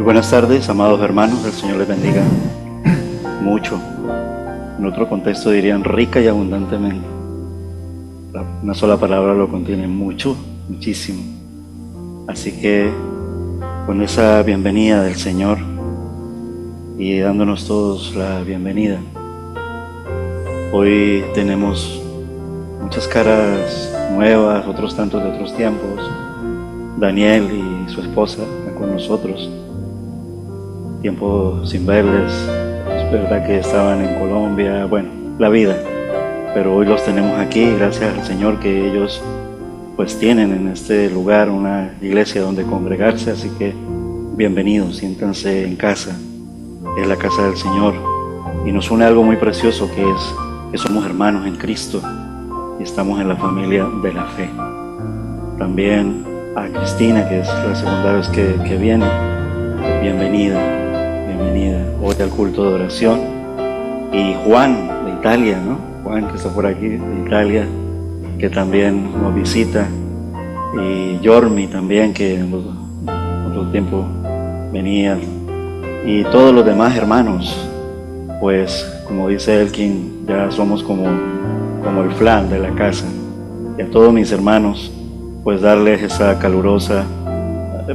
Buenas tardes, amados hermanos, el Señor les bendiga mucho. En otro contexto dirían rica y abundantemente. Una sola palabra lo contiene, mucho, muchísimo. Así que con esa bienvenida del Señor y dándonos todos la bienvenida, hoy tenemos muchas caras nuevas, otros tantos de otros tiempos. Daniel y su esposa con nosotros, tiempo sin verles, es verdad que estaban en Colombia, bueno, la vida, pero hoy los tenemos aquí, gracias al Señor que ellos pues tienen en este lugar una iglesia donde congregarse, así que bienvenidos, siéntanse en casa, es la casa del Señor y nos une algo muy precioso que es que somos hermanos en Cristo y estamos en la familia de la fe. También a Cristina, que es la segunda vez que viene, bienvenida, bienvenida hoy al culto de oración. Y Juan de Italia, ¿no? Juan que está por aquí de Italia, que también nos visita, y Yormi también, que en otro tiempo venía, y todos los demás hermanos, pues como dice Elkin, ya somos como el flan de la casa, y a todos mis hermanos pues darles esa calurosa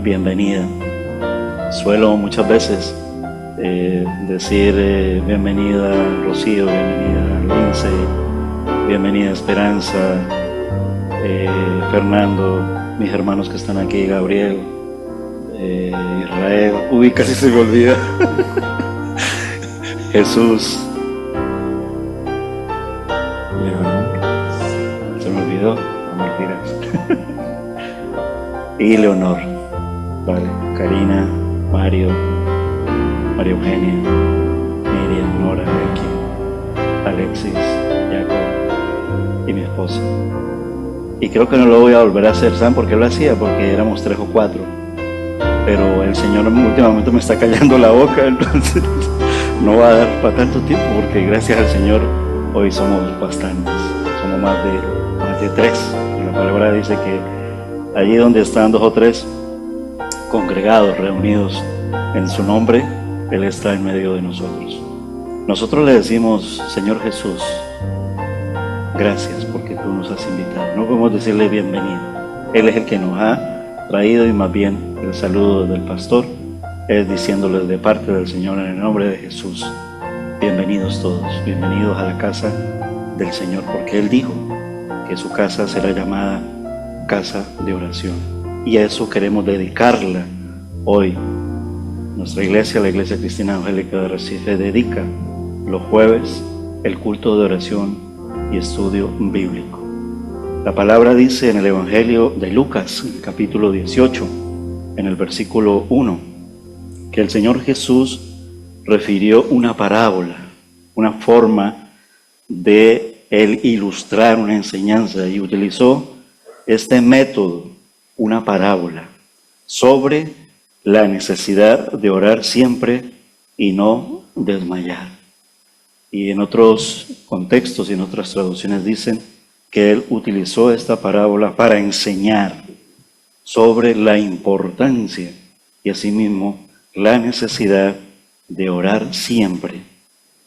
bienvenida. Suelo muchas veces decir bienvenida Rocío, bienvenida Lindsay, bienvenida Esperanza, Fernando, mis hermanos que están aquí, Gabriel, Israel, uy, casi se me olvida, Jesús, se me olvidó, no mentiras. Y Leonor, vale, Karina, Mario Eugenia, Miriam, Nora, Becky, Alexis, Jacob y mi esposa. Y creo que no lo voy a volver a hacer, ¿saben por qué lo hacía? Porque éramos 3 o 4, pero el Señor últimamente me está callando la boca, entonces no va a dar para tanto tiempo, porque gracias al Señor hoy somos bastantes, somos más de 3, y la palabra dice que allí donde están 2 o 3 congregados, reunidos en su nombre, Él está en medio de nosotros. Nosotros le decimos, Señor Jesús, gracias porque tú nos has invitado. No podemos decirle bienvenido. Él es el que nos ha traído, y más bien el saludo del pastor es diciéndoles de parte del Señor en el nombre de Jesús, bienvenidos todos, bienvenidos a la casa del Señor, porque Él dijo que su casa será llamada casa de oración, y a eso queremos dedicarla hoy. Nuestra iglesia, la Iglesia Cristiana Evangélica de Recife, dedica los jueves el culto de oración y estudio bíblico. La palabra dice en el Evangelio de Lucas, en el capítulo 18, en el versículo 1, que el Señor Jesús refirió una parábola, una forma de Él ilustrar una enseñanza, y utilizó este método, una parábola, sobre la necesidad de orar siempre y no desmayar. Y en otros contextos y en otras traducciones dicen que Él utilizó esta parábola para enseñar sobre la importancia y asimismo la necesidad de orar siempre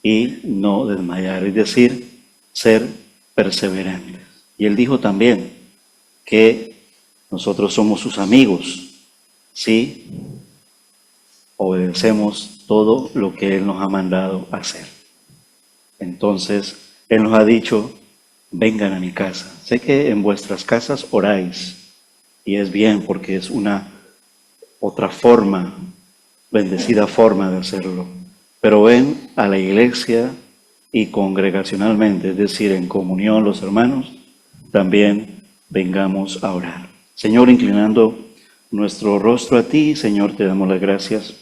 y no desmayar, es decir, ser perseverantes. Y Él dijo también que nosotros somos sus amigos si obedecemos todo lo que Él nos ha mandado hacer. Entonces, Él nos ha dicho, vengan a mi casa. Sé que en vuestras casas oráis, y es bien porque es una otra forma, bendecida forma de hacerlo. Pero ven a la iglesia y congregacionalmente, es decir, en comunión los hermanos, también vengamos a orar. Señor, inclinando nuestro rostro a ti, Señor, te damos las gracias.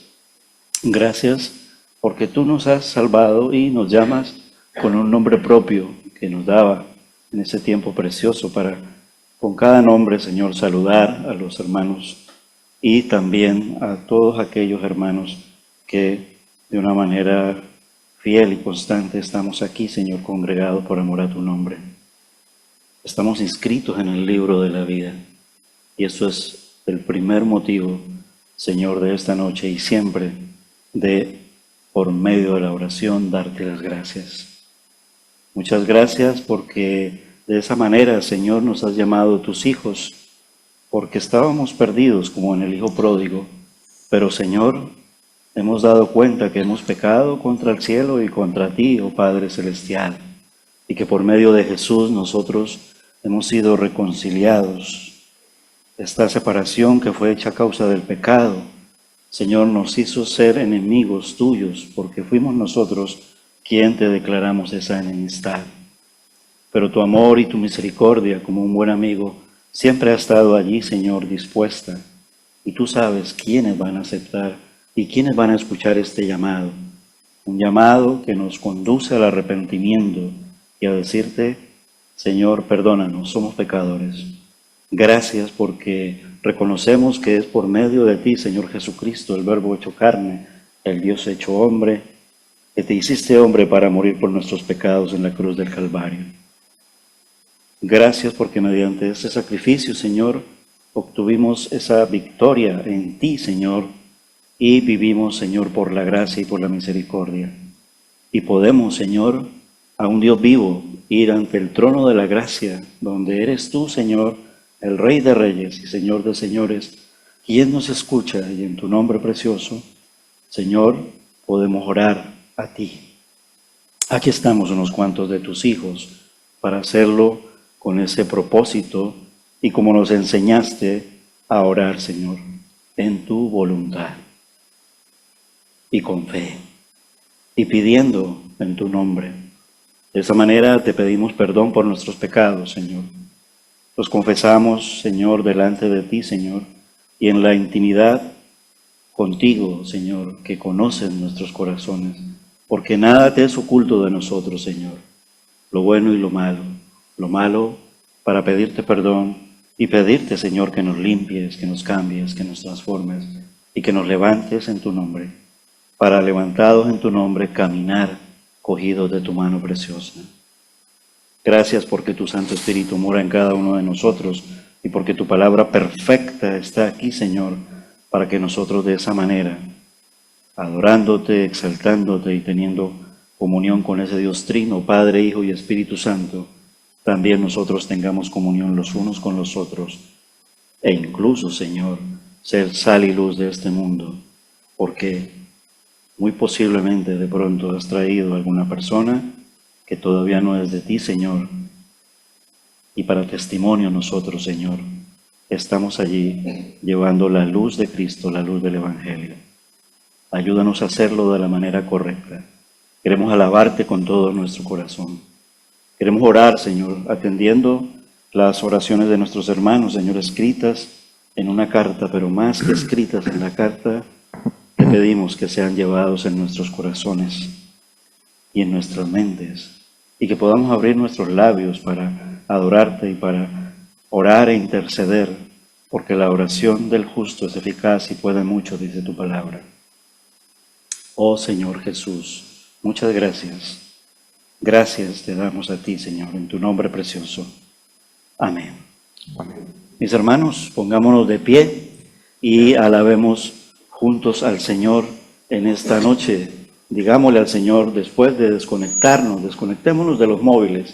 Gracias porque tú nos has salvado y nos llamas con un nombre propio que nos daba en ese tiempo precioso para, con cada nombre, Señor, saludar a los hermanos y también a todos aquellos hermanos que de una manera fiel y constante estamos aquí, Señor, congregados por amor a tu nombre. Estamos inscritos en el libro de la vida, y eso es el primer motivo Señor, de esta noche y siempre, por medio de la oración, darte las gracias. Muchas gracias porque de esa manera, Señor, nos has llamado tus hijos, porque estábamos perdidos como en el hijo pródigo, pero Señor, hemos dado cuenta que hemos pecado contra el cielo y contra ti, oh Padre Celestial, y que por medio de Jesús nosotros hemos sido reconciliados. Esta separación que fue hecha a causa del pecado, Señor, nos hizo ser enemigos tuyos, porque fuimos nosotros quien te declaramos esa enemistad. Pero tu amor y tu misericordia, como un buen amigo, siempre ha estado allí, Señor, dispuesta. Y tú sabes quiénes van a aceptar y quiénes van a escuchar este llamado. Un llamado que nos conduce al arrepentimiento y a decirte, Señor, perdónanos, somos pecadores. Gracias porque reconocemos que es por medio de ti, Señor Jesucristo, el Verbo hecho carne, el Dios hecho hombre, que te hiciste hombre para morir por nuestros pecados en la cruz del Calvario. Gracias porque mediante este sacrificio, Señor, obtuvimos esa victoria en ti, Señor, y vivimos, Señor, por la gracia y por la misericordia. Y podemos, Señor, a un Dios vivo, ir ante el trono de la gracia, donde eres tú, Señor, el Rey de Reyes y Señor de Señores, quien nos escucha, y en tu nombre precioso, Señor, podemos orar a ti. Aquí estamos unos cuantos de tus hijos para hacerlo con ese propósito y como nos enseñaste a orar, Señor, en tu voluntad y con fe y pidiendo en tu nombre. De esa manera te pedimos perdón por nuestros pecados, Señor. Los confesamos, Señor, delante de ti, Señor, y en la intimidad contigo, Señor, que conoces nuestros corazones, porque nada te es oculto de nosotros, Señor, lo bueno y lo malo para pedirte perdón y pedirte, Señor, que nos limpies, que nos cambies, que nos transformes y que nos levantes en tu nombre, para levantados en tu nombre caminar cogidos de tu mano preciosa. Gracias porque tu Santo Espíritu mora en cada uno de nosotros y porque tu palabra perfecta está aquí, Señor, para que nosotros de esa manera, adorándote, exaltándote y teniendo comunión con ese Dios trino, Padre, Hijo y Espíritu Santo, también nosotros tengamos comunión los unos con los otros e incluso, Señor, ser sal y luz de este mundo, porque muy posiblemente de pronto has traído a alguna persona que todavía no es de ti, Señor, y para testimonio nosotros, Señor, estamos allí llevando la luz de Cristo, la luz del Evangelio. Ayúdanos a hacerlo de la manera correcta. Queremos alabarte con todo nuestro corazón. Queremos orar, Señor, atendiendo las oraciones de nuestros hermanos, Señor, escritas en una carta, pero más que escritas en la carta, te pedimos que sean llevados en nuestros corazones y en nuestras mentes, y que podamos abrir nuestros labios para adorarte y para orar e interceder, porque la oración del justo es eficaz y puede mucho, dice tu palabra. Oh Señor Jesús, muchas gracias. Gracias te damos a ti, Señor, en tu nombre precioso. Amén. Amén. Mis hermanos, pongámonos de pie y alabemos juntos al Señor en esta noche. Digámosle al Señor, después de desconectémonos de los móviles.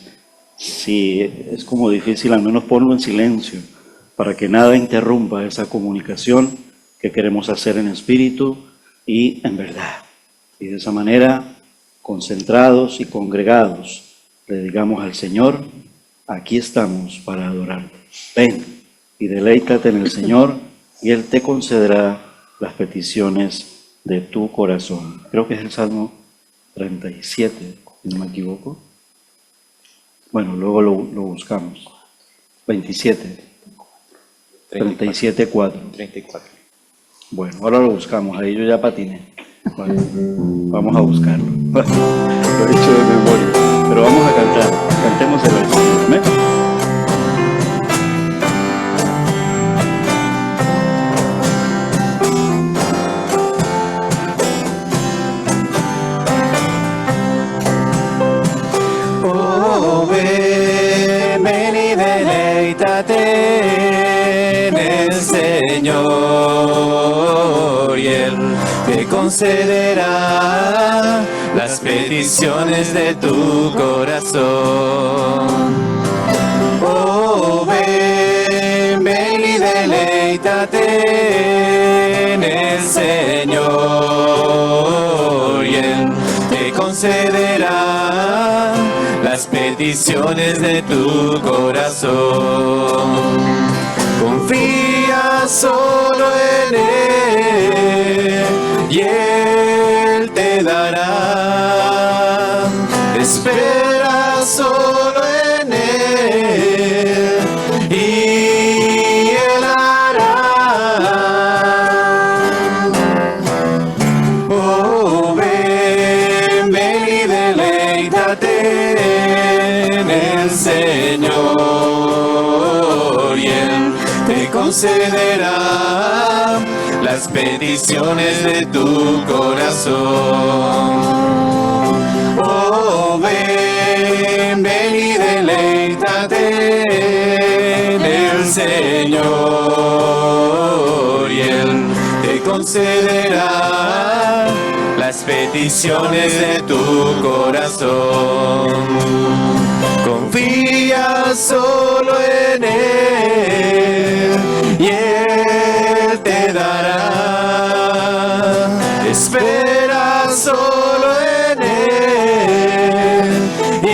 Si es como difícil, al menos ponlo en silencio, para que nada interrumpa esa comunicación que queremos hacer en espíritu y en verdad. Y de esa manera, concentrados y congregados, le digamos al Señor, aquí estamos para adorarte. Ven y deleítate en el Señor y Él te concederá las peticiones de tu corazón. Creo que es el Salmo 37, si no me equivoco. Bueno, luego lo buscamos. 27. 37:4. 34. Bueno, ahora lo buscamos. Ahí yo ya patiné. Bueno, vamos a buscarlo. Lo he hecho de memoria. Pero vamos a cantar. Cantemos el versículo. ¿Amén? En el Señor. te concederá las peticiones de tu corazón. Oh, ven, ven y deleítate en el Señor, y Él te concederá las peticiones de tu corazón. Confía solo en Él y Él te dará. Espera solo en Él y Él hará. Oh, ven, ven y deleítate en el Señor, y Él te concederá las peticiones de tu corazón. Oh, ven, ven y deleítate en el Señor, y Él te concederá las peticiones de tu corazón. Confía solo en Él y Él te dará. Espera solo en Él y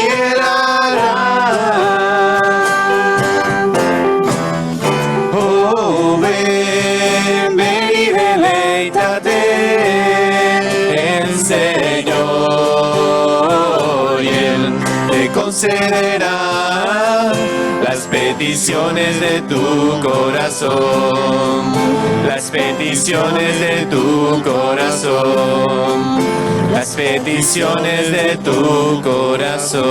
Él hará. Oh, ven, ven y deleítate en el Señor, y Él te concederá las peticiones de tu corazón, las peticiones de tu corazón, las peticiones de tu corazón.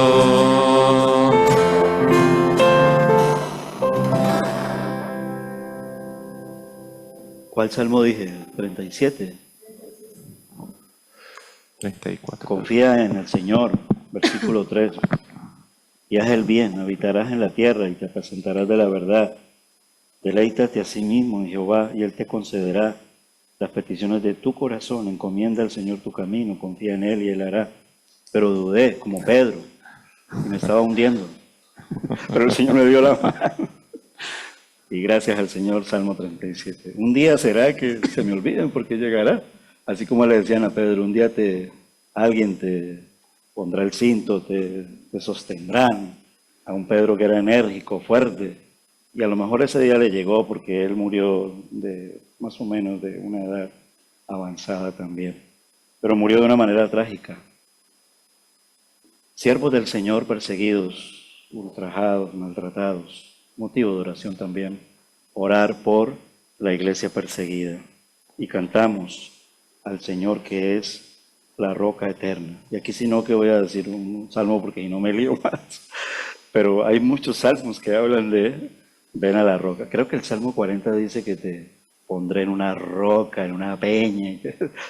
¿Cuál salmo dije? 37. 34. Confía en el Señor, versículo 3. Y haz el bien, habitarás en la tierra y te apacentarás de la verdad. Deleítate a sí mismo en Jehová y Él te concederá las peticiones de tu corazón. Encomienda al Señor tu camino, confía en Él y Él hará. Pero dudé, como Pedro, y me estaba hundiendo. Pero el Señor me dio la mano. Y gracias al Señor, Salmo 37. Un día será que se me olviden porque llegará. Así como le decían a Pedro, un día alguien te pondrá el cinto, te sostendrán. A un Pedro que era enérgico, fuerte. Y a lo mejor ese día le llegó porque él murió más o menos de una edad avanzada también. Pero murió de una manera trágica. Siervos del Señor perseguidos, ultrajados, maltratados. Motivo de oración también. Orar por la iglesia perseguida. Y cantamos al Señor que es la roca eterna. Y aquí sí no que voy a decir un salmo porque no me lío más. Pero hay muchos salmos que hablan de ven a la roca. Creo que el Salmo 40 dice que te pondré en una roca, en una peña, y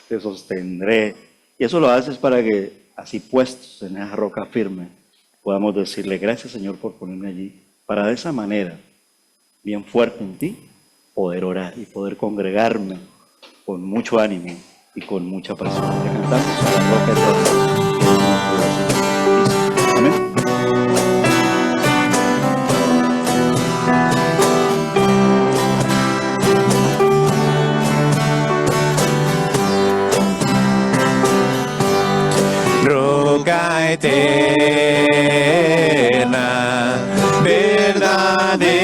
te sostendré. Y eso lo haces para que, así puestos en esa roca firme, podamos decirle, gracias Señor por ponerme allí, para de esa manera, bien fuerte en ti, poder orar y poder congregarme con mucho ánimo y con mucha pasión. Te cantamos a la roca eterna. Amén. Roca eterna, verdadero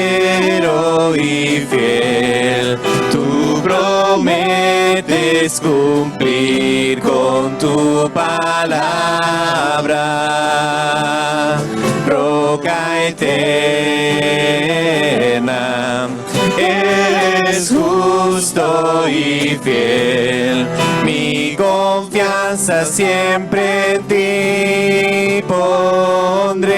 y fiel, tú prometes cumplir con tu palabra. Roca eterna, eres justo y fiel, mi confianza siempre en ti pondré.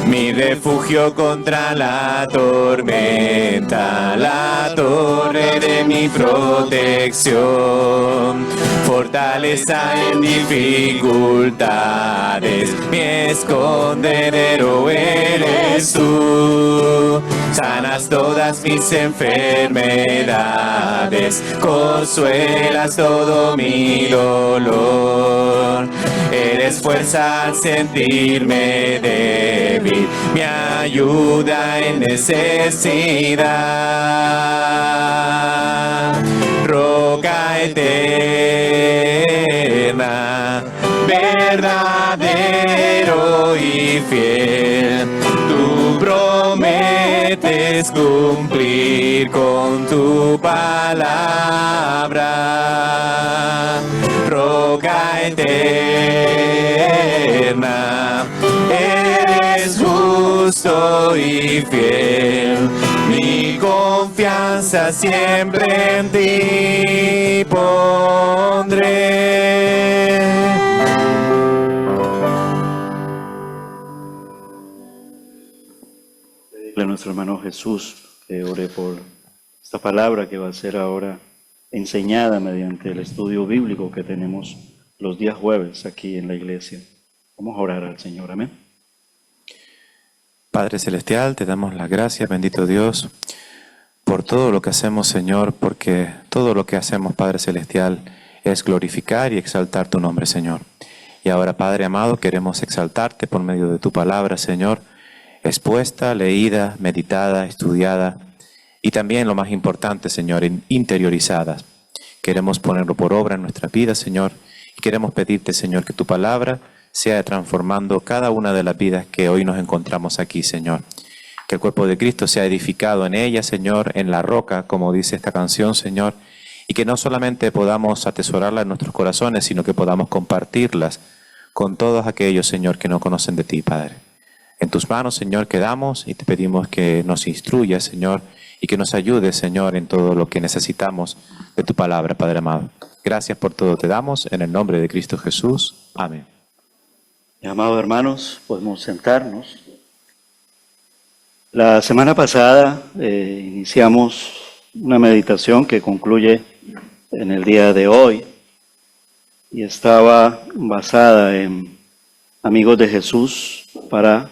Mi refugio contra la tormenta, la torre de mi protección, fortaleza en dificultades, mi escondedero eres tú. Sanas todas mis enfermedades, consuelas todo mi dolor. Eres fuerza al sentirme débil, mi ayuda en necesidad. Roca eterna, verdadero y fiel, tú prometes cumplir con tu palabra. Roca eterna, eres justo y fiel, mi confianza siempre en ti pondré. A nuestro hermano Jesús que ore por esta palabra que va a ser ahora enseñada mediante el estudio bíblico que tenemos los días jueves aquí en la iglesia. Vamos a orar al Señor, amén. Padre Celestial, te damos las gracias, bendito Dios, por todo lo que hacemos, Señor, porque todo lo que hacemos, Padre Celestial, es glorificar y exaltar tu nombre, Señor. Y ahora, Padre amado, queremos exaltarte por medio de tu palabra, Señor, expuesta, leída, meditada, estudiada y también, lo más importante, Señor, interiorizada. Queremos ponerlo por obra en nuestra vida, Señor, y queremos pedirte, Señor, que tu palabra sea transformando cada una de las vidas que hoy nos encontramos aquí, Señor. Que el cuerpo de Cristo sea edificado en ella, Señor, en la roca, como dice esta canción, Señor, y que no solamente podamos atesorarla en nuestros corazones, sino que podamos compartirlas con todos aquellos, Señor, que no conocen de ti, Padre. En tus manos, Señor, quedamos y te pedimos que nos instruyas, Señor, y que nos ayudes, Señor, en todo lo que necesitamos de tu palabra, Padre amado. Gracias por todo te damos, en el nombre de Cristo Jesús. Amén. Amados hermanos, podemos sentarnos. La semana pasada iniciamos una meditación que concluye en el día de hoy y estaba basada en amigos de Jesús para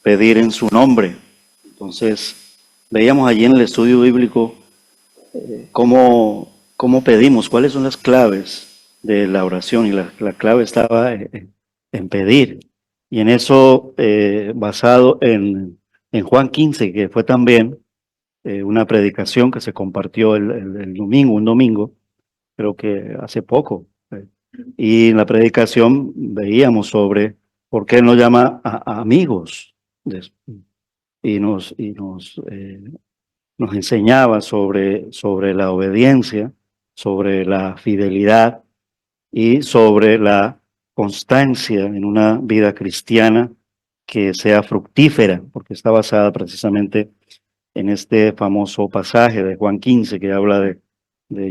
pedir en su nombre. Entonces, veíamos allí en el estudio bíblico cómo pedimos, cuáles son las claves de la oración, y la clave estaba en pedir. Y en eso, basado en Juan 15, que fue también una predicación que se compartió el domingo, un domingo, creo que hace poco. Y en la predicación veíamos sobre por qué nos llama a amigos. Y nos enseñaba sobre la obediencia, sobre la fidelidad y sobre la constancia en una vida cristiana que sea fructífera, porque está basada precisamente en este famoso pasaje de Juan 15 que habla de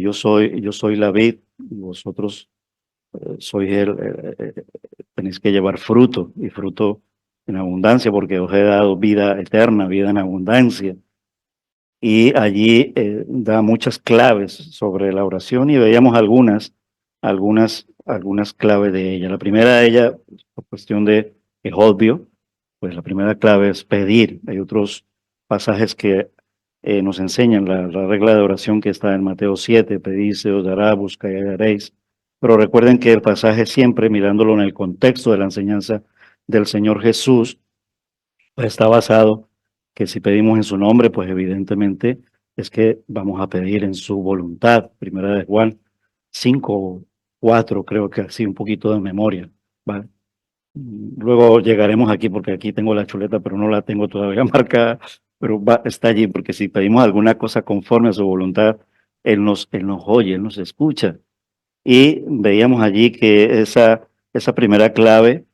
yo soy la vid, vosotros sois tenéis que llevar fruto, y fruto en abundancia, porque os he dado vida eterna, vida en abundancia. Y allí da muchas claves sobre la oración, y veíamos algunas claves de ella. La primera de ellas, por cuestión de es obvio, pues la primera clave es pedir. Hay otros pasajes que nos enseñan la regla de oración que está en Mateo 7, pedid, se os dará, buscad y hallaréis. Pero recuerden que el pasaje, siempre mirándolo en el contexto de la enseñanza del Señor Jesús, pues está basado que si pedimos en su nombre, pues evidentemente es que vamos a pedir en su voluntad. Primera de Juan 5, 4, creo que así, un poquito de memoria, ¿vale? Luego llegaremos aquí, porque aquí tengo la chuleta, pero no la tengo todavía marcada, pero está allí, porque si pedimos alguna cosa conforme a su voluntad, Él nos oye, Él nos escucha. Y veíamos allí que esa primera clave,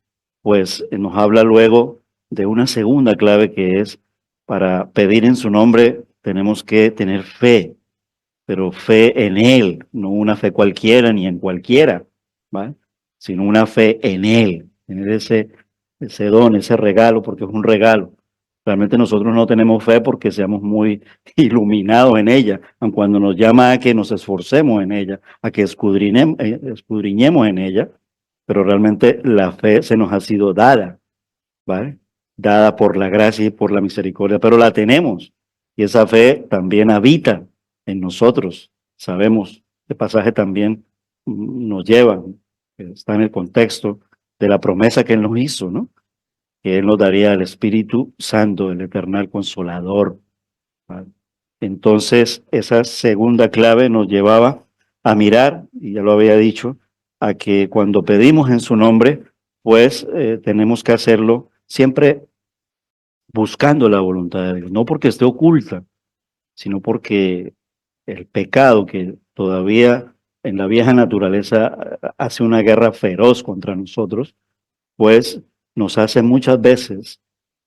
pues nos habla luego de una segunda clave, que es para pedir en su nombre tenemos que tener fe, pero fe en Él, no una fe cualquiera ni en cualquiera, ¿vale? Sino una fe en Él, tener ese don, ese regalo, porque es un regalo, Realmente nosotros no tenemos fe porque seamos muy iluminados en ella, aun cuando nos llama a que nos esforcemos en ella, a que escudriñemos en ella, pero realmente la fe se nos ha sido dada, ¿vale? Dada por la gracia y por la misericordia, pero la tenemos y esa fe también habita en nosotros. Sabemos, este pasaje también nos lleva, está en el contexto de la promesa que Él nos hizo, ¿no? Que Él nos daría el Espíritu Santo, el eternal consolador. ¿Vale? Entonces, esa segunda clave nos llevaba a mirar, y ya lo había dicho, a que cuando pedimos en su nombre, pues tenemos que hacerlo siempre buscando la voluntad de Dios, no porque esté oculta, sino porque el pecado que todavía en la vieja naturaleza hace una guerra feroz contra nosotros, pues nos hace muchas veces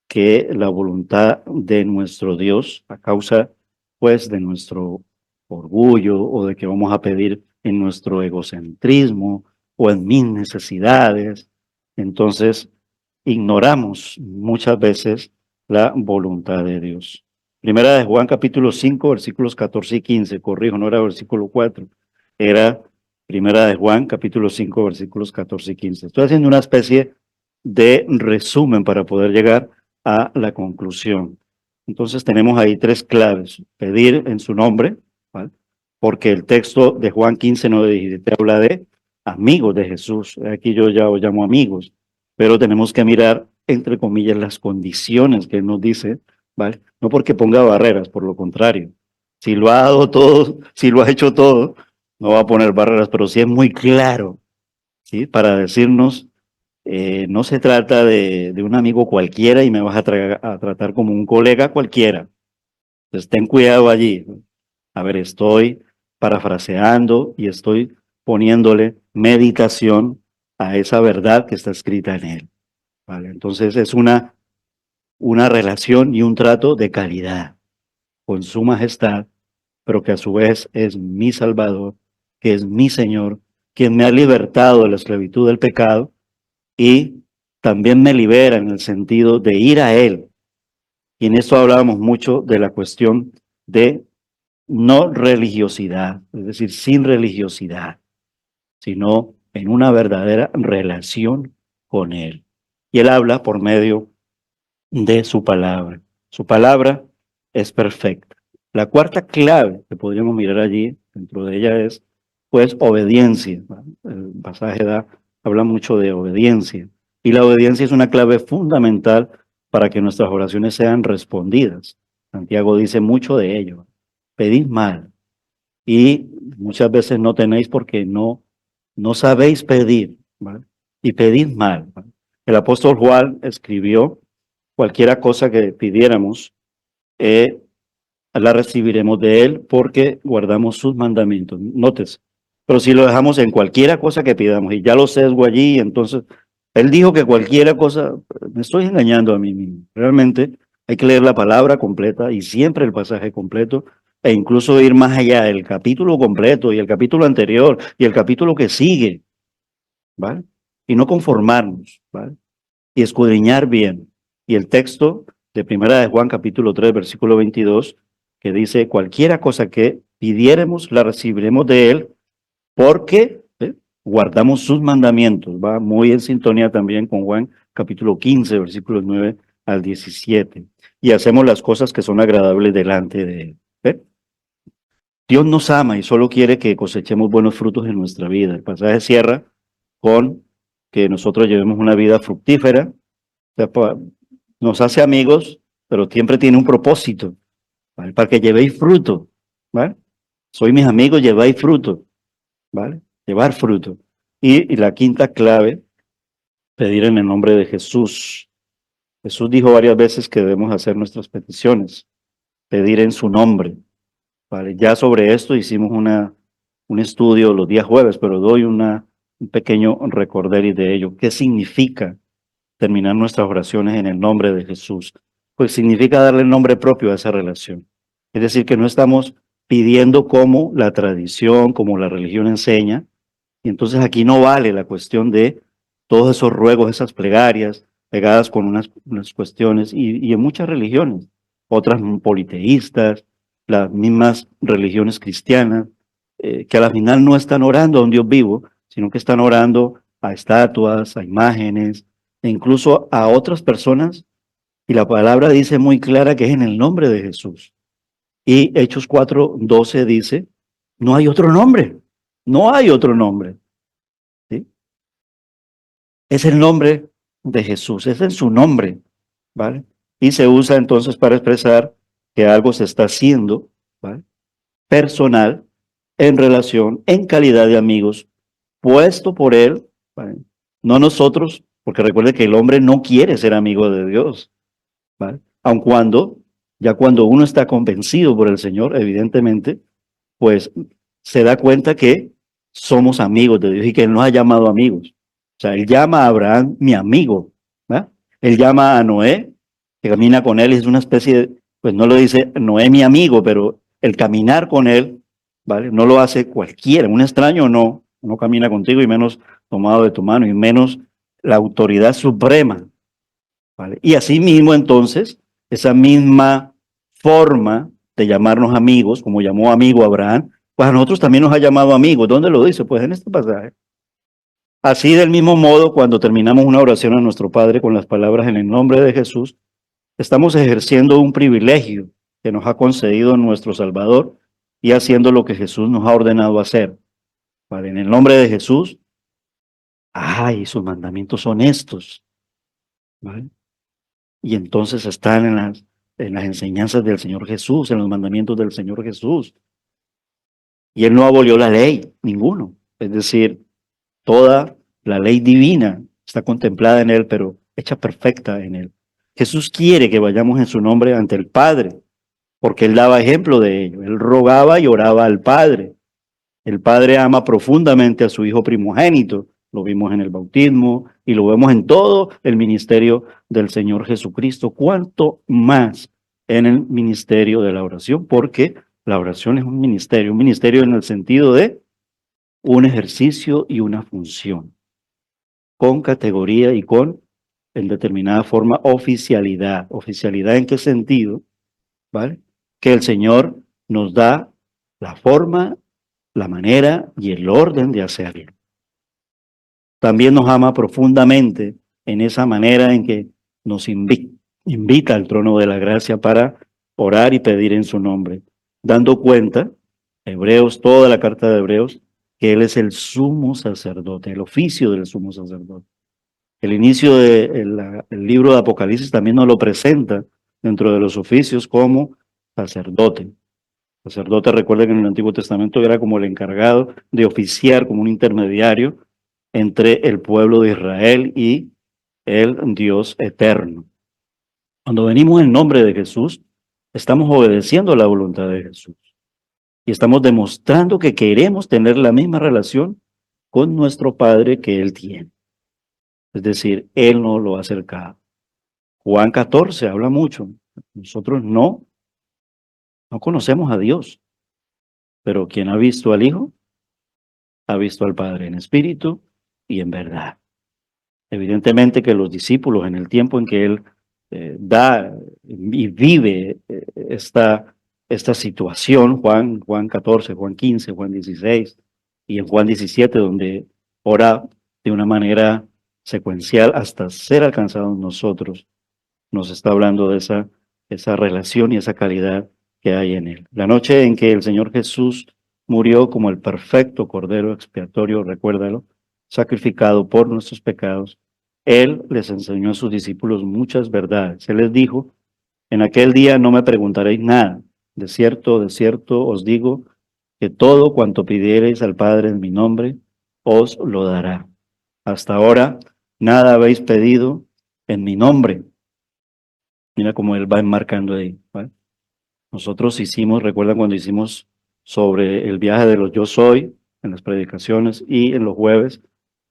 que la voluntad de nuestro Dios, a causa pues de nuestro orgullo o de que vamos a pedir en nuestro egocentrismo o en mis necesidades, entonces ignoramos muchas veces la voluntad de Dios. Primera de Juan capítulo 5 versículos 14 y 15, corrijo, no era versículo 4, era Primera de Juan capítulo 5 versículos 14 y 15. Estoy haciendo una especie de resumen para poder llegar a la conclusión. Entonces tenemos ahí tres claves. Pedir en su nombre, ¿vale? Porque el texto de Juan 15 no te habla de amigos de Jesús. Aquí yo ya os llamo amigos, pero tenemos que mirar, entre comillas, las condiciones que Él nos dice, ¿vale? No porque ponga barreras, por lo contrario. Si lo ha dado todo, si lo ha hecho todo, no va a poner barreras, pero sí es muy claro, ¿sí? Para decirnos, no se trata de un amigo cualquiera y me vas a tratar como un colega cualquiera. Entonces ten cuidado allí. A ver, estoy parafraseando y estoy poniéndole meditación a esa verdad que está escrita en él. ¿Vale? Entonces es una relación y un trato de calidad con su majestad, pero que a su vez es mi Salvador, que es mi Señor, quien me ha libertado de la esclavitud del pecado y también me libera en el sentido de ir a Él. Y en esto hablábamos mucho de la cuestión de no religiosidad, es decir, sin religiosidad, sino en una verdadera relación con Él. Y Él habla por medio de su palabra. Su palabra es perfecta. La cuarta clave que podríamos mirar allí, dentro de ella, es pues obediencia. El pasaje habla mucho de obediencia. Y la obediencia es una clave fundamental para que nuestras oraciones sean respondidas. Santiago dice mucho de ello. Pedid mal. Y muchas veces no tenéis porque no sabéis pedir, ¿vale? Y pedid mal, ¿vale? El apóstol Juan escribió: cualquiera cosa que pidiéramos, la recibiremos de Él porque guardamos sus mandamientos. Notes, pero si lo dejamos en cualquiera cosa que pidamos y ya lo sesgo allí, entonces Él dijo que cualquiera cosa, me estoy engañando a mí mismo. Realmente hay que leer la palabra completa y siempre el pasaje completo e incluso ir más allá del capítulo completo y el capítulo anterior y el capítulo que sigue, ¿vale? Y no conformarnos, ¿vale? Y escudriñar bien. Y el texto de Primera de Juan capítulo 3 versículo 22 que dice: cualquiera cosa que pidiéremos la recibiremos de Él porque guardamos sus mandamientos. Va muy en sintonía también con Juan capítulo 15 versículos 9 al 17. Y hacemos las cosas que son agradables delante de Él. Dios nos ama y solo quiere que cosechemos buenos frutos en nuestra vida. El pasaje cierra con que nosotros llevemos una vida fructífera. Nos hace amigos, pero siempre tiene un propósito, ¿vale? Para que llevéis fruto, ¿vale? Soy mis amigos, lleváis fruto, ¿vale? Llevar fruto. Y la quinta clave, pedir en el nombre de Jesús. Jesús dijo varias veces que debemos hacer nuestras peticiones, pedir en su nombre, ¿vale? Ya sobre esto hicimos un estudio los días jueves, pero doy un pequeño recorderis de ello. ¿Qué significa terminar nuestras oraciones en el nombre de Jesús? Pues significa darle el nombre propio a esa relación. Es decir, que no estamos pidiendo como la tradición, como la religión enseña, y entonces aquí no vale la cuestión de todos esos ruegos, esas plegarias, pegadas con unas cuestiones y en muchas religiones, otras politeístas, las mismas religiones cristianas, que a la final no están orando a un Dios vivo, sino que están orando a estatuas, a imágenes, e incluso a otras personas, y la palabra dice muy clara que es en el nombre de Jesús. Y Hechos 4:12 dice, no hay otro nombre, no hay otro nombre. ¿Sí? Es el nombre de Jesús, es en su nombre, ¿vale? Y se usa entonces para expresar que algo se está haciendo, ¿vale? Personal, en relación, en calidad de amigos, puesto por él, ¿vale? No nosotros, porque recuerde que el hombre no quiere ser amigo de Dios, ¿vale? Aun cuando, ya cuando uno está convencido por el Señor, evidentemente, pues se da cuenta que somos amigos de Dios y que Él nos ha llamado amigos. O sea, Él llama a Abraham mi amigo, ¿verdad? Él llama a Noé, que camina con Él, es una especie de, pues no lo dice Noé mi amigo, pero el caminar con Él, ¿vale? No lo hace cualquiera, un extraño no camina contigo y menos tomado de tu mano y menos la autoridad suprema, ¿vale? Y así mismo entonces, esa misma forma de llamarnos amigos, como llamó amigo a Abraham, pues a nosotros también nos ha llamado amigos. ¿Dónde lo dice? Pues en este pasaje. Así del mismo modo, cuando terminamos una oración a nuestro Padre con las palabras en el nombre de Jesús, estamos ejerciendo un privilegio que nos ha concedido nuestro Salvador y haciendo lo que Jesús nos ha ordenado hacer. ¿Vale? En el nombre de Jesús, ¡ay! Sus mandamientos son estos, ¿vale? Y entonces están en las enseñanzas del Señor Jesús, en los mandamientos del Señor Jesús. Y Él no abolió la ley, ninguno. Es decir, toda la ley divina está contemplada en Él, pero hecha perfecta en Él. Jesús quiere que vayamos en su nombre ante el Padre, porque Él daba ejemplo de ello. Él rogaba y oraba al Padre. El Padre ama profundamente a su Hijo primogénito. Lo vimos en el bautismo y lo vemos en todo el ministerio del Señor Jesucristo. ¿Cuánto más en el ministerio de la oración? Porque la oración es un ministerio en el sentido de un ejercicio y una función, con categoría y con, en determinada forma, oficialidad. ¿Oficialidad en qué sentido? ¿Vale? Que el Señor nos da la forma, la manera y el orden de hacerlo. También nos ama profundamente en esa manera en que nos invita al trono de la gracia para orar y pedir en su nombre, dando cuenta, Hebreos, toda la carta de Hebreos, que Él es el sumo sacerdote, el oficio del sumo sacerdote. El inicio del libro de Apocalipsis también nos lo presenta dentro de los oficios como sacerdote. Sacerdote, recuerda que en el Antiguo Testamento era como el encargado de oficiar como un intermediario entre el pueblo de Israel y el Dios eterno. Cuando venimos en nombre de Jesús, estamos obedeciendo la voluntad de Jesús. Y estamos demostrando que queremos tener la misma relación con nuestro Padre que Él tiene. Es decir, Él nos lo ha acercado. Juan 14 habla mucho. Nosotros no conocemos a Dios. Pero quien ha visto al Hijo, ha visto al Padre en espíritu y en verdad. Evidentemente que los discípulos, en el tiempo en que Él da y vive esta situación, Juan 14, Juan 15, Juan 16 y en Juan 17, donde ora de una manera secuencial hasta ser alcanzados nosotros, nos está hablando de esa relación y esa calidad que hay en Él. La noche en que el Señor Jesús murió como el perfecto Cordero expiatorio, recuérdalo, sacrificado por nuestros pecados, Él les enseñó a sus discípulos muchas verdades. Él les dijo, en aquel día no me preguntaréis nada. De cierto os digo que todo cuanto pidiereis al Padre en mi nombre, os lo dará. Hasta ahora nada habéis pedido en mi nombre. Mira cómo Él va enmarcando ahí, ¿vale? Nosotros recuerdan cuando hicimos sobre el viaje de los yo soy en las predicaciones y en los jueves,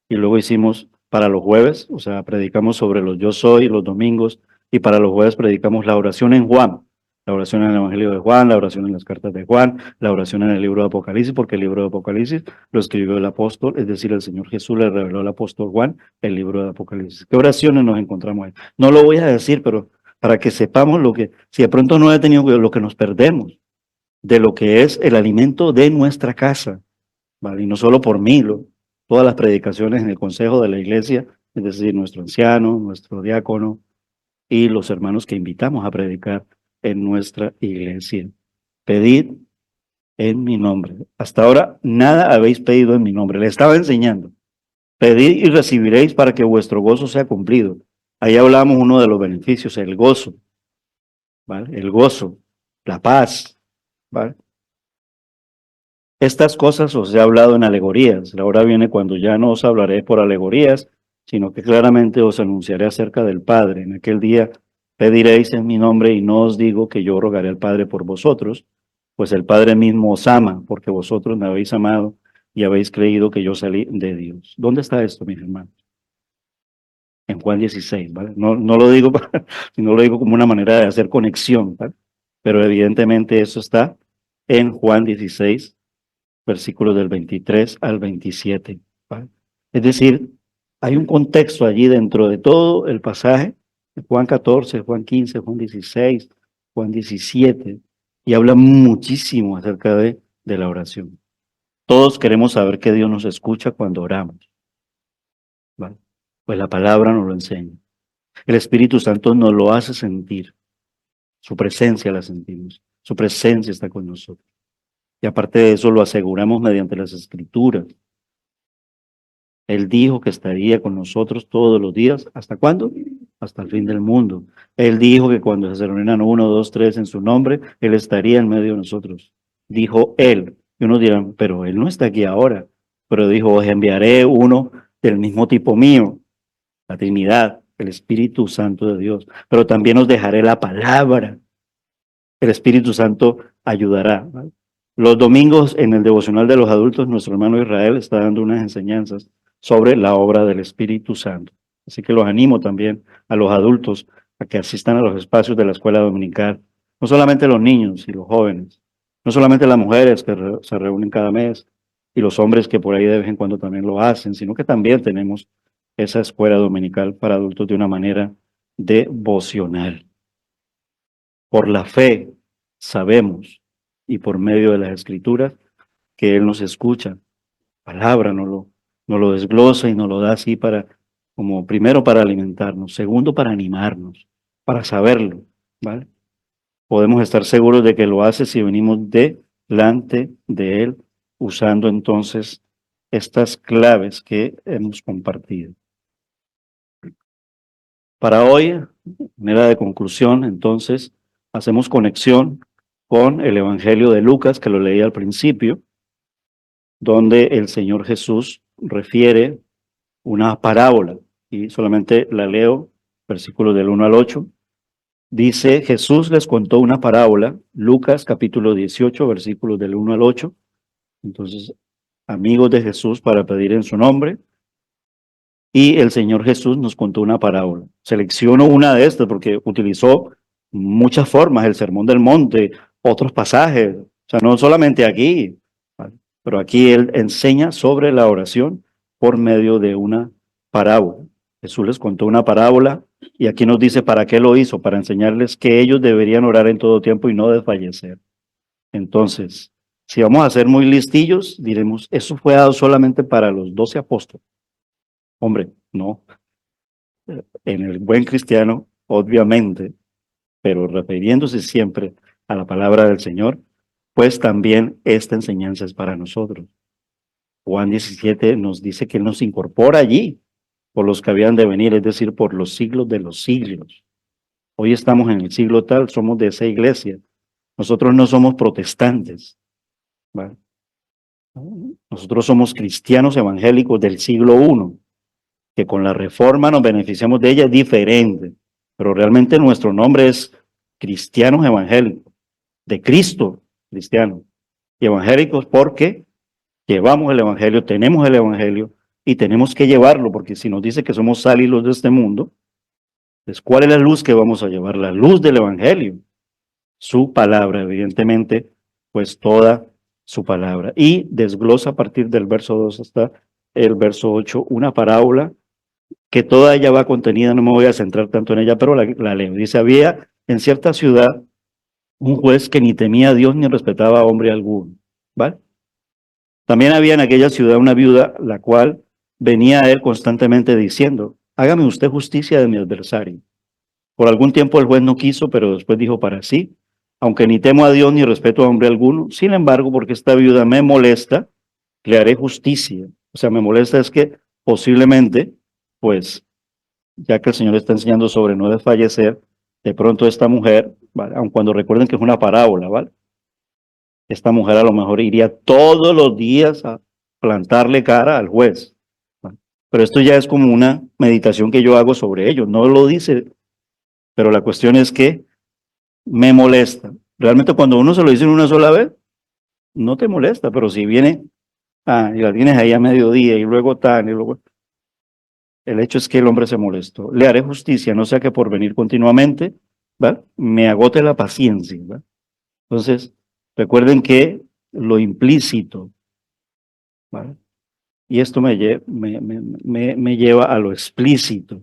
y luego hicimos para los jueves, o sea, predicamos sobre los yo soy los domingos, y para los jueves predicamos la oración en Juan. La oración en el Evangelio de Juan, la oración en las cartas de Juan, la oración en el libro de Apocalipsis, porque el libro de Apocalipsis lo escribió el apóstol, es decir, el Señor Jesús le reveló al apóstol Juan el libro de Apocalipsis. ¿Qué oraciones nos encontramos ahí? No lo voy a decir, pero para que sepamos lo que, si de pronto no he tenido lo que nos perdemos, de lo que es el alimento de nuestra casa, ¿vale? Y no solo por mí, todas las predicaciones en el consejo de la iglesia, es decir, nuestro anciano, nuestro diácono y los hermanos que invitamos a predicar en nuestra iglesia. Pedid en mi nombre. Hasta ahora nada habéis pedido en mi nombre. Le estaba enseñando. Pedid y recibiréis para que vuestro gozo sea cumplido. Ahí hablamos uno de los beneficios, el gozo, ¿vale? El gozo, la paz, ¿vale? Estas cosas os he hablado en alegorías. La hora viene cuando ya no os hablaré por alegorías, sino que claramente os anunciaré acerca del Padre. En aquel día pediréis en mi nombre y no os digo que yo rogaré al Padre por vosotros, pues el Padre mismo os ama, porque vosotros me habéis amado y habéis creído que yo salí de Dios. ¿Dónde está esto, mis hermanos? En Juan 16, ¿vale? No lo digo no lo digo como una manera de hacer conexión, ¿vale? Pero evidentemente eso está en Juan 16, versículos del 23 al 27, ¿vale? Es decir, hay un contexto allí dentro de todo el pasaje, Juan 14, Juan 15, Juan 16, Juan 17, y habla muchísimo acerca de la oración. Todos queremos saber que Dios nos escucha cuando oramos, ¿vale? Pues la palabra nos lo enseña. El Espíritu Santo nos lo hace sentir. Su presencia la sentimos. Su presencia está con nosotros. Y aparte de eso lo aseguramos mediante las Escrituras. Él dijo que estaría con nosotros todos los días. ¿Hasta cuándo? Hasta el fin del mundo. Él dijo que cuando se reunieran 1, 2, 3 en su nombre, Él estaría en medio de nosotros. Dijo Él. Y unos dirán, pero Él no está aquí ahora. Pero dijo, os enviaré uno del mismo tipo mío, la Trinidad, el Espíritu Santo de Dios. Pero también os dejaré la palabra. El Espíritu Santo ayudará, ¿vale? Los domingos en el devocional de los adultos, nuestro hermano Israel está dando unas enseñanzas sobre la obra del Espíritu Santo. Así que los animo también a los adultos a que asistan a los espacios de la escuela dominical. No solamente los niños y los jóvenes, no solamente las mujeres que se reúnen cada mes y los hombres que por ahí de vez en cuando también lo hacen, sino que también tenemos esa escuela dominical para adultos de una manera devocional. Por la fe sabemos y por medio de las Escrituras que Él nos escucha. Palabra nos lo desglosa y nos lo da así para, como primero para alimentarnos, segundo para animarnos, para saberlo, ¿vale? Podemos estar seguros de que lo hace si venimos delante de Él, usando entonces estas claves que hemos compartido. Para hoy, manera de conclusión, entonces, hacemos conexión con el Evangelio de Lucas, que lo leí al principio, donde el Señor Jesús refiere una parábola, y solamente la leo, versículos del 1 al 8. Dice, Jesús les contó una parábola, Lucas capítulo 18, versículos del 1 al 8. Entonces, amigos de Jesús para pedir en su nombre. Y el Señor Jesús nos contó una parábola. Selecciono una de estas porque utilizó muchas formas, el Sermón del Monte, otros pasajes, o sea, no solamente aquí, ¿vale? Pero aquí Él enseña sobre la oración por medio de una parábola. Jesús les contó una parábola y aquí nos dice para qué lo hizo, para enseñarles que ellos deberían orar en todo tiempo y no desfallecer. Entonces, si vamos a ser muy listillos, diremos, eso fue dado solamente para los 12 apóstoles. Hombre, no. En el buen cristiano, obviamente, pero refiriéndose siempre a la palabra del Señor, pues también esta enseñanza es para nosotros. Juan 17 nos dice que Él nos incorpora allí por los que habían de venir, es decir, por los siglos de los siglos. Hoy estamos en el siglo tal, somos de esa iglesia. Nosotros no somos protestantes, ¿vale? Nosotros somos cristianos evangélicos del siglo I, que con la reforma nos beneficiamos de ella, es diferente, pero realmente nuestro nombre es cristianos evangélicos, de Cristo cristiano, y evangélicos porque llevamos el evangelio, tenemos el evangelio y tenemos que llevarlo, porque si nos dice que somos sal y luz de este mundo, pues ¿cuál es la luz que vamos a llevar? La luz del evangelio. su palabra, evidentemente, pues toda su palabra. Y desglosa a partir del verso 2 hasta el verso 8 una parábola que toda ella va contenida, no me voy a centrar tanto en ella, pero la leo. Dice, había en cierta ciudad un juez que ni temía a Dios ni respetaba a hombre alguno, ¿vale? También había en aquella ciudad una viuda, la cual venía a él constantemente diciendo, hágame usted justicia de mi adversario. Por algún tiempo el juez no quiso, pero después dijo para sí, aunque ni temo a Dios ni respeto a hombre alguno, sin embargo, porque esta viuda me molesta, le haré justicia. O sea, me molesta es que posiblemente, pues, ya que el Señor está enseñando sobre no desfallecer, de pronto esta mujer, ¿vale? Aun cuando recuerden que es una parábola, ¿vale? Esta mujer a lo mejor iría todos los días a plantarle cara al juez, ¿vale? Pero esto ya es como una meditación que yo hago sobre ello, no lo dice, pero la cuestión es que me molesta. Realmente cuando uno se lo dice una sola vez, no te molesta, pero si viene, y la tienes ahí a mediodía y luego tal, y luego... El hecho es que el hombre se molestó. Le haré justicia, no sea que por venir continuamente, ¿vale? Me agote la paciencia, ¿vale? Entonces, recuerden que lo implícito, ¿vale? Y esto me lleva a lo explícito,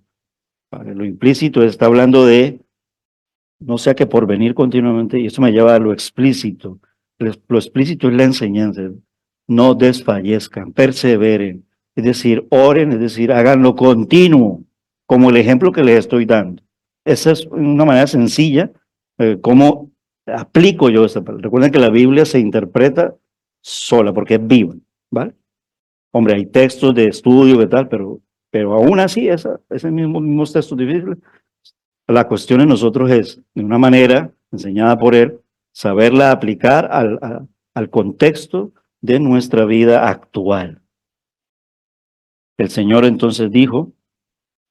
¿vale? Lo implícito está hablando de, no sea que por venir continuamente, y esto me lleva a lo explícito. Lo explícito es la enseñanza. No desfallezcan, perseveren. Es decir, oren, es decir, háganlo continuo, como el ejemplo que les estoy dando. Esa es una manera sencilla, cómo aplico yo esta palabra. Recuerden que la Biblia se interpreta sola, porque es viva, ¿vale? Hombre, hay textos de estudio, ¿qué tal? Pero aún así, esos mismos textos difíciles, la cuestión en nosotros es, de una manera enseñada por Él, saberla aplicar al contexto de nuestra vida actual. El Señor entonces dijo,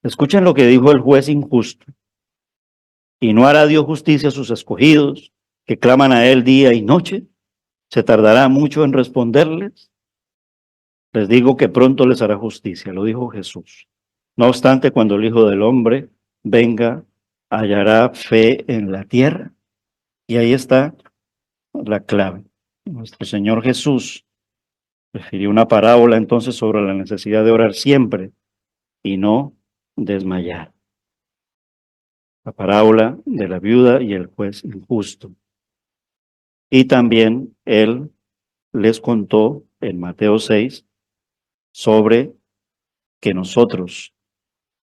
escuchen lo que dijo el juez injusto, y no hará Dios justicia a sus escogidos, que claman a Él día y noche, se tardará mucho en responderles. Les digo que pronto les hará justicia, lo dijo Jesús. No obstante, cuando el Hijo del Hombre venga, hallará fe en la tierra. Y ahí está la clave. Nuestro Señor Jesús refirió una parábola entonces sobre la necesidad de orar siempre y no desmayar. La parábola de la viuda y el juez injusto. Y también Él les contó en Mateo 6 sobre que nosotros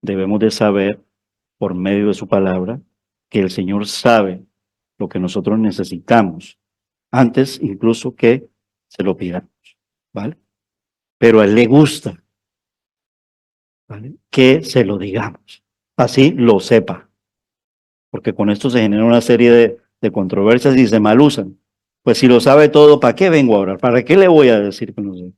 debemos de saber por medio de su palabra que el Señor sabe lo que nosotros necesitamos antes incluso que se lo pidamos, ¿vale? Pero a Él le gusta, ¿vale?, que se lo digamos, así lo sepa, porque con esto se genera una serie de controversias y se malusan. Pues si lo sabe todo, ¿para qué vengo a orar? ¿Para qué le voy a decir que no sé?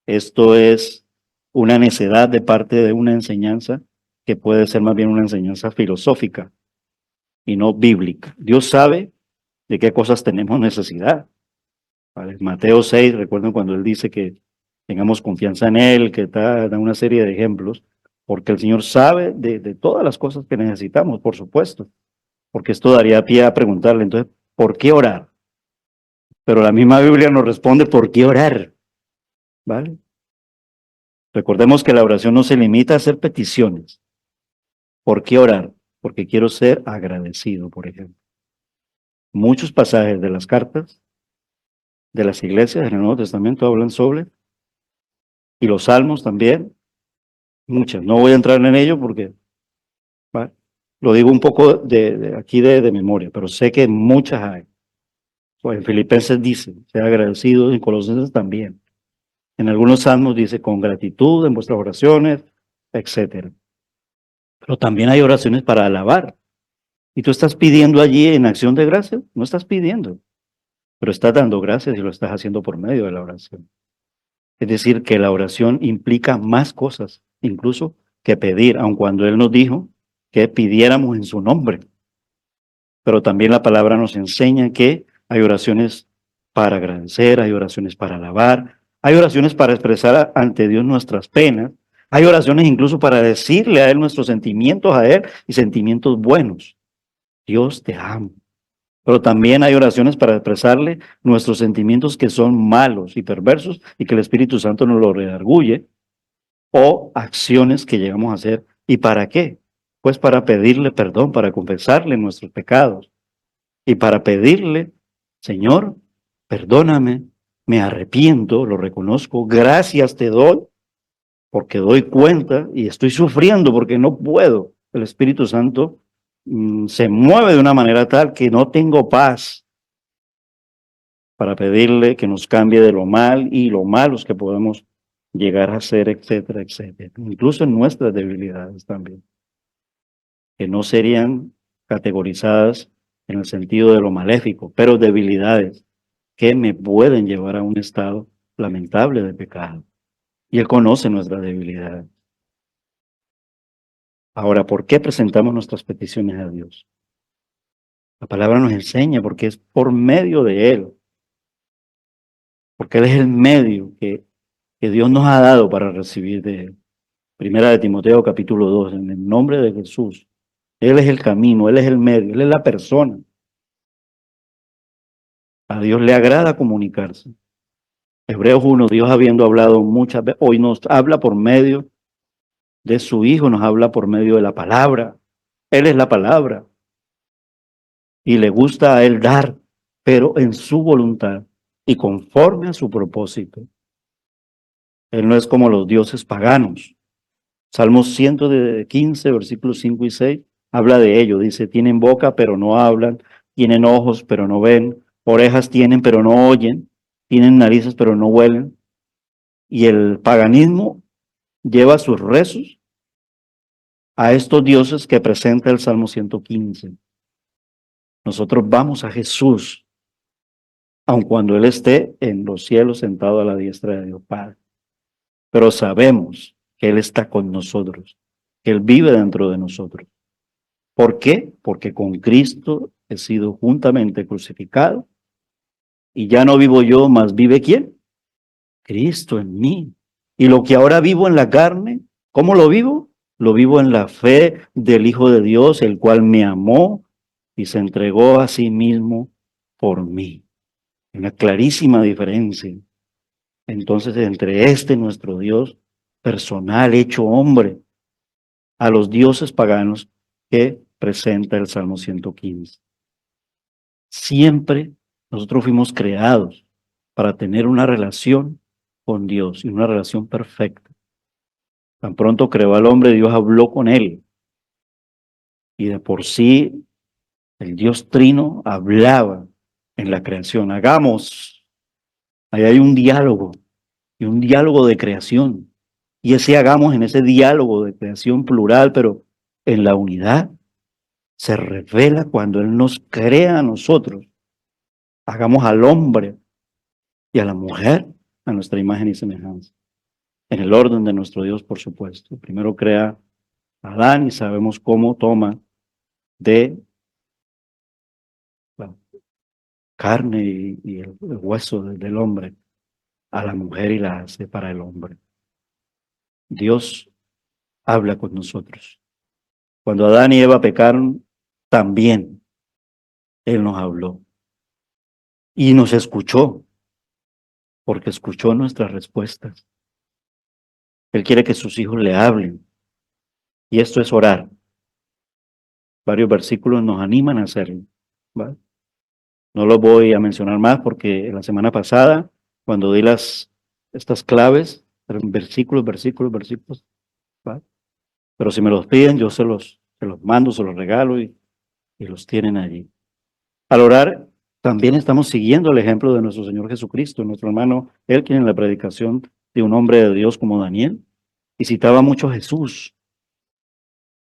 Esto es una necedad de parte de una enseñanza que puede ser más bien una enseñanza filosófica y no bíblica. Dios sabe de qué cosas tenemos necesidad, ¿vale? Mateo 6, recuerden cuando Él dice que tengamos confianza en Él, que da una serie de ejemplos, porque el Señor sabe de todas las cosas que necesitamos, por supuesto, porque esto daría pie a preguntarle, entonces, ¿por qué orar? Pero la misma Biblia nos responde, ¿por qué orar? ¿Vale? Recordemos que la oración no se limita a hacer peticiones. ¿Por qué orar? Porque quiero ser agradecido, por ejemplo. Muchos pasajes de las cartas de las iglesias en el Nuevo Testamento hablan sobre, y los salmos también, muchas. No voy a entrar en ello porque, ¿vale?, lo digo un poco aquí de memoria, pero sé que muchas hay. Pues en Filipenses dice, sea agradecido, en Colosenses también. En algunos salmos dice, con gratitud en vuestras oraciones, etcétera. Pero también hay oraciones para alabar. Y tú estás pidiendo allí en acción de gracias, no estás pidiendo, pero estás dando gracias y lo estás haciendo por medio de la oración. Es decir, que la oración implica más cosas, incluso que pedir, aun cuando Él nos dijo que pidiéramos en su nombre. Pero también la palabra nos enseña que hay oraciones para agradecer, hay oraciones para alabar, hay oraciones para expresar ante Dios nuestras penas, hay oraciones incluso para decirle a Él nuestros sentimientos a Él y sentimientos buenos. Dios te ama, Pero también hay oraciones para expresarle nuestros sentimientos que son malos y perversos y que el Espíritu Santo nos lo redarguye, o acciones que llegamos a hacer. ¿Y para qué? Pues para pedirle perdón, para confesarle nuestros pecados y para pedirle, Señor, perdóname, me arrepiento, lo reconozco, gracias te doy, porque doy cuenta y estoy sufriendo porque no puedo. El Espíritu Santo se mueve de una manera tal que no tengo paz, para pedirle que nos cambie de lo mal y lo malos que podemos llegar a ser, etcétera, etcétera. Incluso en nuestras debilidades también, que no serían categorizadas en el sentido de lo maléfico, pero debilidades que me pueden llevar a un estado lamentable de pecado. Y Él conoce nuestras debilidades. Ahora, ¿por qué presentamos nuestras peticiones a Dios? La palabra nos enseña porque es por medio de Él, porque Él es el medio que Dios nos ha dado para recibir de Él. Primera de Timoteo capítulo 2, en el nombre de Jesús. Él es el camino, Él es el medio, Él es la persona. A Dios le agrada comunicarse. Hebreos 1, Dios habiendo hablado muchas veces, hoy nos habla por medio de su Hijo, nos habla por medio de la palabra. Él es la palabra. Y le gusta a Él dar, pero en su voluntad y conforme a su propósito. Él no es como los dioses paganos. Salmos 115, versículos 5 y 6, habla de ello. Dice, tienen boca, pero no hablan, tienen ojos, pero no ven, orejas tienen, pero no oyen, tienen narices, pero no huelen. Y el paganismo lleva sus rezos a estos dioses que presenta el Salmo 115. Nosotros vamos a Jesús, aun cuando Él esté en los cielos sentado a la diestra de Dios Padre. Pero sabemos que Él está con nosotros, que Él vive dentro de nosotros. ¿Por qué? Porque con Cristo he sido juntamente crucificado y ya no vivo yo, mas vive ¿quién? Cristo en mí. Y lo que ahora vivo en la carne, ¿cómo lo vivo? Lo vivo en la fe del Hijo de Dios, el cual me amó y se entregó a sí mismo por mí. Una clarísima diferencia. Entonces, entre nuestro Dios personal, hecho hombre, a los dioses paganos que presenta el Salmo 115. Siempre nosotros fuimos creados para tener una relación con Dios y una relación perfecta. Tan pronto creó al hombre, Dios habló con él. Y de por sí, el Dios Trino hablaba en la creación. Hagamos. Ahí hay un diálogo, y un diálogo de creación. Y ese hagamos en ese diálogo de creación plural, pero en la unidad, se revela cuando Él nos crea a nosotros. Hagamos al hombre y a la mujer a nuestra imagen y semejanza. En el orden de nuestro Dios, por supuesto. Primero crea a Adán y sabemos cómo toma de la carne y el hueso del hombre a la mujer y la hace para el hombre. Dios habla con nosotros. Cuando Adán y Eva pecaron, también Él nos habló y nos escuchó, porque escuchó nuestras respuestas. Él quiere que sus hijos le hablen, y esto es orar. Varios versículos nos animan a hacerlo, ¿vale? No los voy a mencionar más porque la semana pasada, cuando di estas claves, versículos, ¿vale? Pero si me los piden, yo se los mando, se los regalo y los tienen allí. Al orar, también estamos siguiendo el ejemplo de nuestro Señor Jesucristo, nuestro hermano Elkin, en la predicación de un hombre de Dios como Daniel, y citaba mucho a Jesús.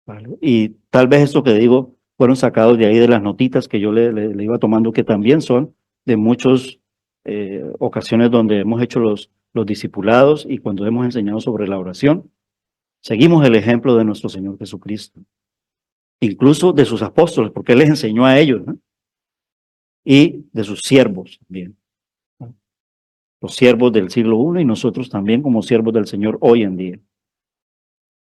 ¿Vale? Y tal vez esto que digo fueron sacados de ahí de las notitas que yo le iba tomando, que también son de muchas ocasiones donde hemos hecho los discipulados y cuando hemos enseñado sobre la oración. Seguimos el ejemplo de nuestro Señor Jesucristo, incluso de sus apóstoles, porque Él les enseñó a ellos, ¿no? Y de sus siervos también. Los siervos del siglo I y nosotros también como siervos del Señor hoy en día.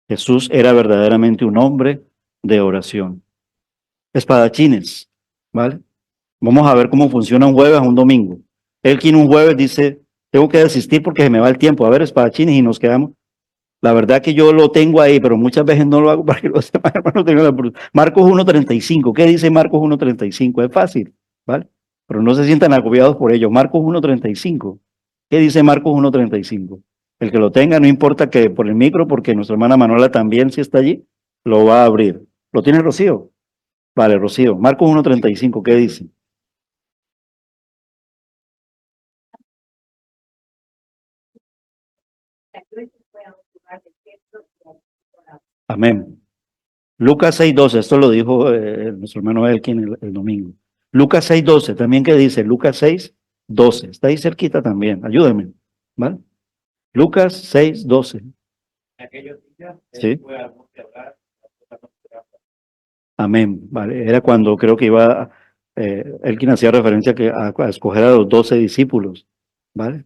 Jesús era verdaderamente un hombre de oración. Espadachines, ¿vale? Vamos a ver cómo funciona un jueves a un domingo. Elkin un jueves dice, tengo que desistir porque se me va el tiempo. A ver, espadachines, y nos quedamos. La verdad que yo lo tengo ahí, pero muchas veces no lo hago para que los demás hermanos tengan la oportunidad. Marcos 1:35. ¿Qué dice Marcos 1:35? Es fácil, ¿vale? Pero no se sientan agobiados por ello. Marcos 1:35. ¿Qué dice Marcos 1:35? El que lo tenga, no importa que por el micro, porque nuestra hermana Manuela también, si está allí, lo va a abrir. ¿Lo tiene Rocío? Vale, Rocío. Marcos 1:35, ¿qué dice? Amén. Lucas 6:12, esto lo dijo nuestro hermano Elkin el domingo. Lucas 6:12, también ¿qué dice? Lucas 6:12, está ahí cerquita también, ayúdenme, ¿vale? Lucas 6:12. Sí. Amén, vale. Era cuando creo que iba, Elkin hacía referencia a escoger a los 12 discípulos, ¿vale?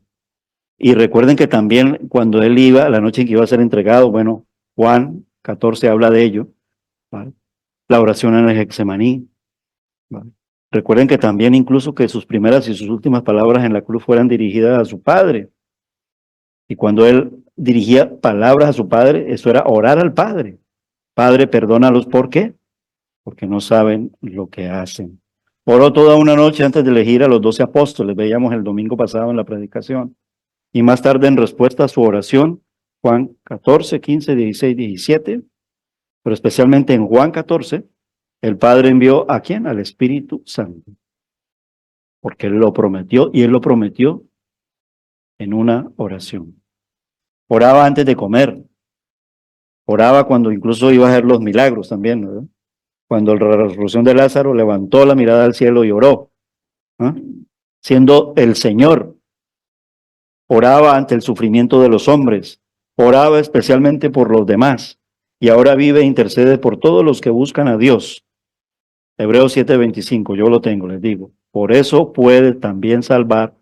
Y recuerden que también cuando él iba, la noche en que iba a ser entregado, bueno, Juan 14 habla de ello, ¿vale? La oración en el Getsemaní, ¿vale? Recuerden que también incluso que sus primeras y sus últimas palabras en la cruz fueran dirigidas a su Padre. Y cuando él dirigía palabras a su Padre, eso era orar al Padre. Padre, perdónalos, ¿por qué? Porque no saben lo que hacen. Oró toda una noche antes de elegir a los 12 apóstoles, veíamos el domingo pasado en la predicación. Y más tarde en respuesta a su oración, Juan 14, 15, 16, 17, pero especialmente en Juan 14, el Padre envió ¿a quién? Al Espíritu Santo. Porque Él lo prometió y Él lo prometió en una oración. Oraba antes de comer. Oraba cuando incluso iba a hacer los milagros también, ¿verdad? Cuando la resurrección de Lázaro levantó la mirada al cielo y oró. ¿Ah? Siendo el Señor, oraba ante el sufrimiento de los hombres. Oraba especialmente por los demás. Y ahora vive e intercede por todos los que buscan a Dios. Hebreos 7:25, yo lo tengo, les digo. Por eso puede también salvar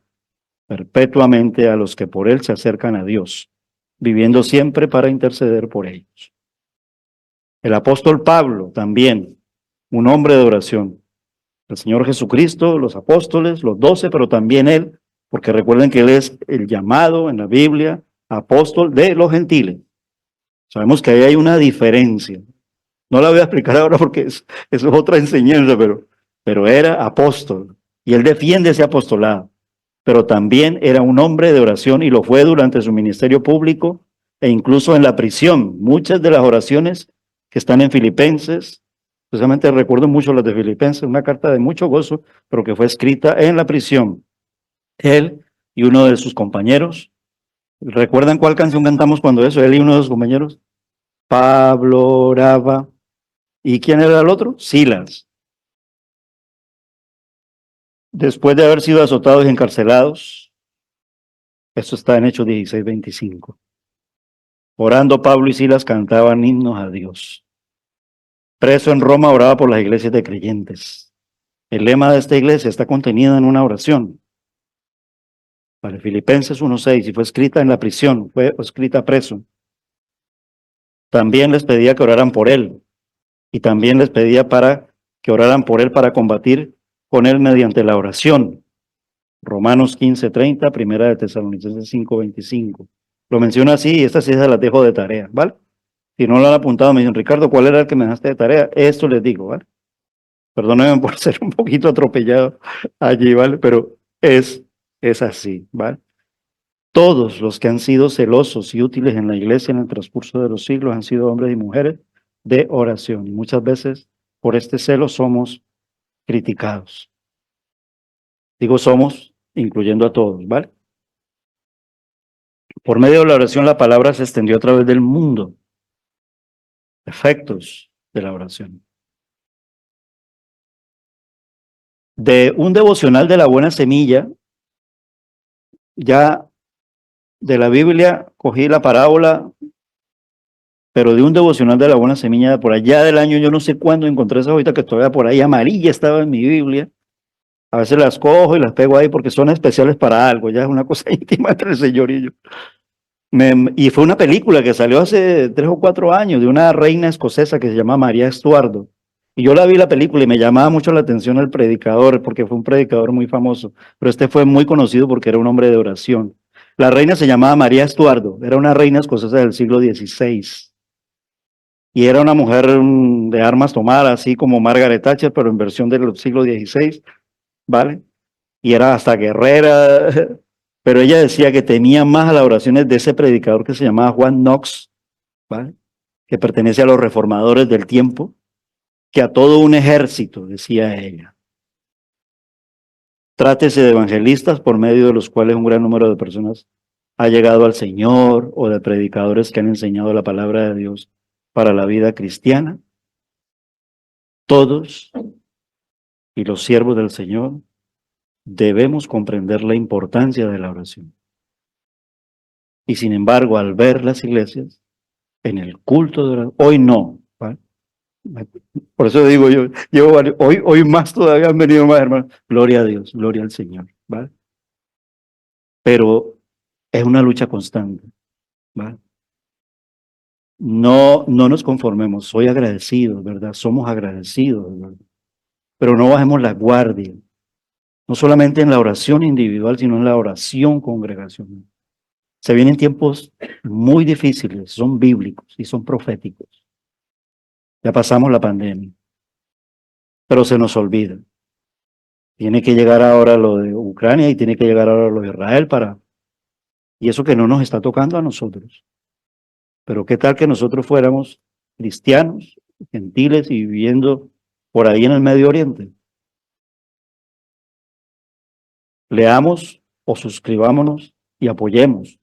perpetuamente a los que por él se acercan a Dios, viviendo siempre para interceder por ellos. El apóstol Pablo también, un hombre de oración. El Señor Jesucristo, los apóstoles, los 12, pero también él, porque recuerden que él es el llamado en la Biblia apóstol de los gentiles. Sabemos que ahí hay una diferencia. No la voy a explicar ahora porque eso es otra enseñanza, pero era apóstol y él defiende ese apostolado. Pero también era un hombre de oración y lo fue durante su ministerio público e incluso en la prisión. Muchas de las oraciones que están en Filipenses, precisamente recuerdo mucho las de Filipenses, una carta de mucho gozo, pero que fue escrita en la prisión. Él y uno de sus compañeros, ¿recuerdan cuál canción cantamos cuando eso? Él y uno de sus compañeros. Pablo oraba. ¿Y quién era el otro? Silas. Después de haber sido azotados y encarcelados, esto está en Hechos 16:25. Orando, Pablo y Silas cantaban himnos a Dios. Preso en Roma, oraba por las iglesias de creyentes. El lema de esta iglesia está contenido en una oración. Para Filipenses 1:6, y fue escrita en la prisión, fue escrita preso. También les pedía que oraran por él. Y también les pedía para que oraran por él para combatir con él mediante la oración. Romanos 15:30, primera de Tesalonicenses 5:25. Lo menciono así y estas sí se las dejo de tarea, ¿vale? Si no lo han apuntado, me dicen, Ricardo, ¿cuál era el que me dejaste de tarea? Esto les digo, ¿vale? Perdónenme por ser un poquito atropellado allí, ¿vale? Pero es así, ¿vale? Todos los que han sido celosos y útiles en la iglesia en el transcurso de los siglos han sido hombres y mujeres de oración. Y muchas veces por este celo somos criticados. Digo somos, incluyendo a todos, ¿vale? Por medio de la oración la palabra se extendió a través del mundo. Efectos de la oración. De un devocional de la buena semilla, ya de la Biblia cogí la parábola, pero de un devocional de la buena semilla, por allá del año, yo no sé cuándo encontré esa hojita que todavía por ahí amarilla estaba en mi Biblia. A veces las cojo y las pego ahí porque son especiales para algo, ya es una cosa íntima entre el Señor y yo. Y fue una película que salió hace 3 o 4 años de una reina escocesa que se llama María Estuardo. Y yo la vi la película y me llamaba mucho la atención el predicador, porque fue un predicador muy famoso, pero este fue muy conocido porque era un hombre de oración. La reina se llamaba María Estuardo, era una reina escocesa del siglo XVI. Y era una mujer de armas tomar, así como Margaret Thatcher, pero en versión del siglo XVI, ¿vale? Y era hasta guerrera, pero ella decía que tenía más a las oraciones de ese predicador que se llamaba Juan Knox, ¿vale? Que pertenece a los reformadores del tiempo, que a todo un ejército, decía ella. Trátese de evangelistas por medio de los cuales un gran número de personas ha llegado al Señor, o de predicadores que han enseñado la palabra de Dios para la vida cristiana. Todos, y los siervos del Señor, debemos comprender la importancia de la oración. Y sin embargo, al ver las iglesias en el culto de oración, hoy no, ¿vale? Por eso digo yo, hoy más todavía han venido más hermanos. Gloria a Dios, gloria al Señor, ¿vale? Pero es una lucha constante, ¿vale? No nos conformemos, soy agradecido, ¿verdad? Somos agradecidos, ¿verdad? Pero no bajemos la guardia, no solamente en la oración individual, sino en la oración congregacional. Se vienen tiempos muy difíciles, son bíblicos y son proféticos. Ya pasamos la pandemia, pero se nos olvida. Tiene que llegar ahora lo de Ucrania y tiene que llegar ahora lo de Israel y eso que no nos está tocando a nosotros. Pero qué tal que nosotros fuéramos cristianos, gentiles y viviendo por ahí en el Medio Oriente. Leamos o suscribámonos y apoyemos